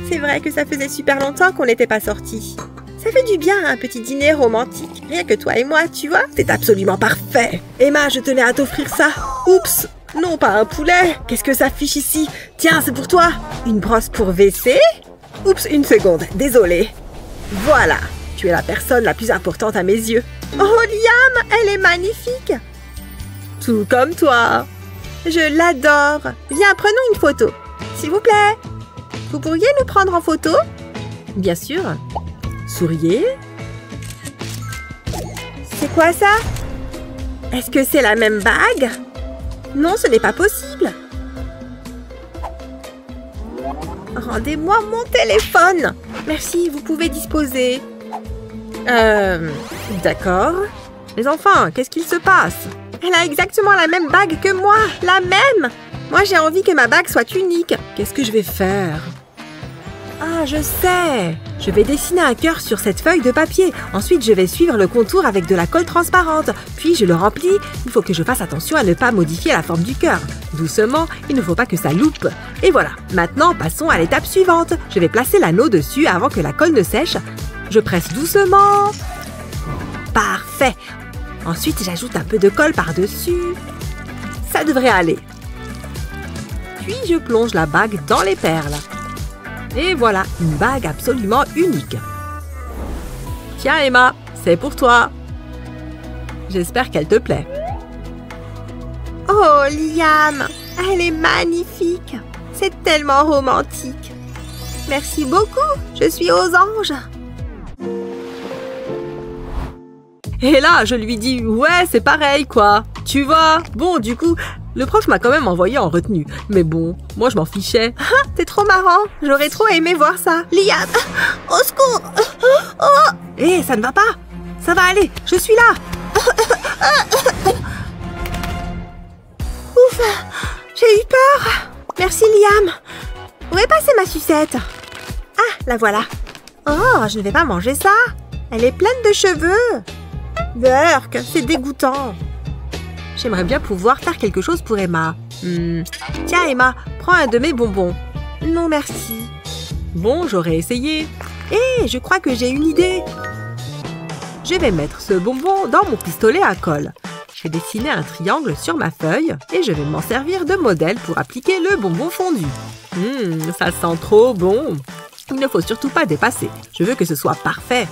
C'est vrai que ça faisait super longtemps qu'on n'était pas sortis. Ça fait du bien, un petit dîner romantique. Rien que toi et moi, tu vois. C'est absolument parfait. Emma, je tenais à t'offrir ça. Oups, non pas un poulet. Qu'est-ce que ça fiche ici? Tiens, c'est pour toi. Une brosse pour WC? Oups, une seconde, désolée. Voilà, tu es la personne la plus importante à mes yeux. Oh, Liam, elle est magnifique. Tout comme toi. Je l'adore. Viens, prenons une photo. S'il vous plaît. Vous pourriez nous prendre en photo? Bien sûr. Souriez. C'est quoi ça? Est-ce que c'est la même bague? Non, ce n'est pas possible. Rendez-moi mon téléphone. Merci, vous pouvez disposer. D'accord. Mais enfin, qu'est-ce qu'il se passe? Elle a exactement la même bague que moi. La même. Moi, j'ai envie que ma bague soit unique. Qu'est-ce que je vais faire? Ah, je sais. Je vais dessiner un cœur sur cette feuille de papier. Ensuite, je vais suivre le contour avec de la colle transparente. Puis, je le remplis. Il faut que je fasse attention à ne pas modifier la forme du cœur. Doucement, il ne faut pas que ça loupe. Et voilà. Maintenant, passons à l'étape suivante. Je vais placer l'anneau dessus avant que la colle ne sèche. Je presse doucement. Parfait. Ensuite, j'ajoute un peu de colle par-dessus. Ça devrait aller. Puis, je plonge la bague dans les perles. Et voilà, une bague absolument unique. Tiens, Emma, c'est pour toi. J'espère qu'elle te plaît. Oh, Liam, elle est magnifique. C'est tellement romantique. Merci beaucoup, je suis aux anges. Et là, je lui dis, ouais, c'est pareil, quoi. Tu vois? Bon, du coup, le prof m'a quand même envoyé en retenue. Mais bon, moi, je m'en fichais. Ah, c'est trop marrant. J'aurais trop aimé voir ça. Liam, au secours. Oh. Hé, ça ne va pas. Ça va aller, je suis là. Ouf, j'ai eu peur. Merci, Liam. Où est passée ma sucette? Ah, la voilà. Oh, je ne vais pas manger ça. Elle est pleine de cheveux. Burk, c'est dégoûtant. J'aimerais bien pouvoir faire quelque chose pour Emma. Tiens, Emma, prends un de mes bonbons. Non, merci. Bon, j'aurais essayé. Hé, je crois que j'ai une idée. Je vais mettre ce bonbon dans mon pistolet à colle. Je vais dessiner un triangle sur ma feuille et je vais m'en servir de modèle pour appliquer le bonbon fondu. Ça sent trop bon. Il ne faut surtout pas dépasser. Je veux que ce soit parfait.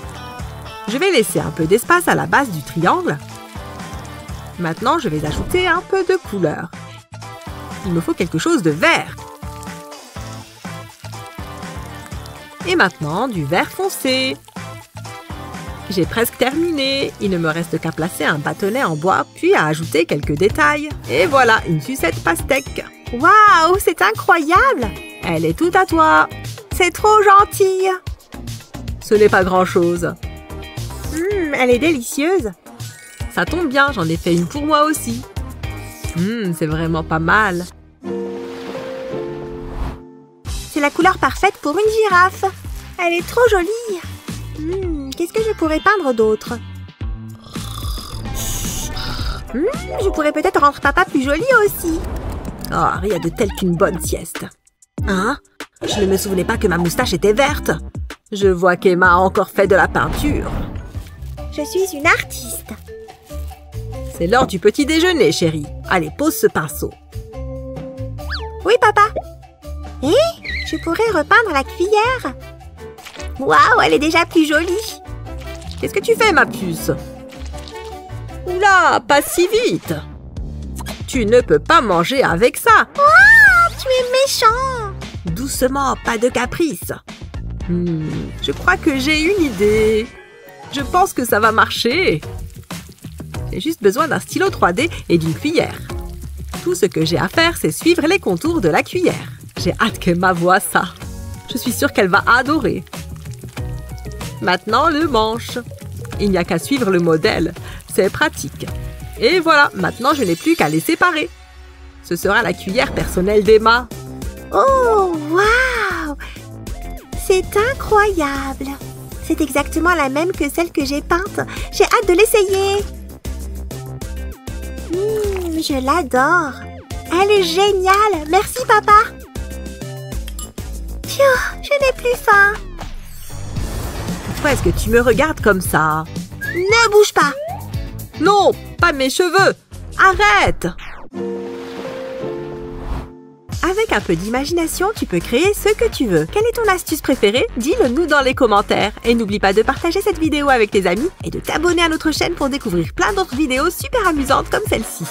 Je vais laisser un peu d'espace à la base du triangle. Maintenant, je vais ajouter un peu de couleur. Il me faut quelque chose de vert. Et maintenant, du vert foncé. J'ai presque terminé. Il ne me reste qu'à placer un bâtonnet en bois, puis à ajouter quelques détails. Et voilà, une sucette pastèque. Waouh, c'est incroyable! Elle est toute à toi. C'est trop gentil. Ce n'est pas grand-chose. Elle est délicieuse. Ça tombe bien, j'en ai fait une pour moi aussi. C'est vraiment pas mal. C'est la couleur parfaite pour une girafe. Elle est trop jolie. Qu'est-ce que je pourrais peindre d'autre? Je pourrais peut-être rendre papa plus joli aussi. Oh, rien de tel qu'une bonne sieste. Hein? Je ne me souvenais pas que ma moustache était verte. Je vois qu'Emma a encore fait de la peinture. Je suis une artiste. C'est l'heure du petit déjeuner, chérie. Allez, pose ce pinceau. Oui, papa. Hé, je pourrais repeindre la cuillère. Waouh, elle est déjà plus jolie. Qu'est-ce que tu fais, ma puce? Oula, pas si vite! Tu ne peux pas manger avec ça! Tu es méchant! Doucement, pas de caprice. Je crois que j'ai une idée. Je pense que ça va marcher. J'ai juste besoin d'un stylo 3D et d'une cuillère. Tout ce que j'ai à faire, c'est suivre les contours de la cuillère. J'ai hâte qu'Emma voie ça. Je suis sûre qu'elle va adorer. Maintenant, le manche. Il n'y a qu'à suivre le modèle. C'est pratique. Et voilà, maintenant je n'ai plus qu'à les séparer. Ce sera la cuillère personnelle d'Emma. Oh, waouh! C'est incroyable! C'est exactement la même que celle que j'ai peinte. J'ai hâte de l'essayer. Je l'adore. Elle est géniale. Merci, papa. Pfiou, je n'ai plus faim. Pourquoi est-ce que tu me regardes comme ça? Ne bouge pas. Non, pas mes cheveux. Arrête! Avec un peu d'imagination, tu peux créer ce que tu veux. Quelle est ton astuce préférée? Dis-le nous dans les commentaires. Et n'oublie pas de partager cette vidéo avec tes amis et de t'abonner à notre chaîne pour découvrir plein d'autres vidéos super amusantes comme celle-ci.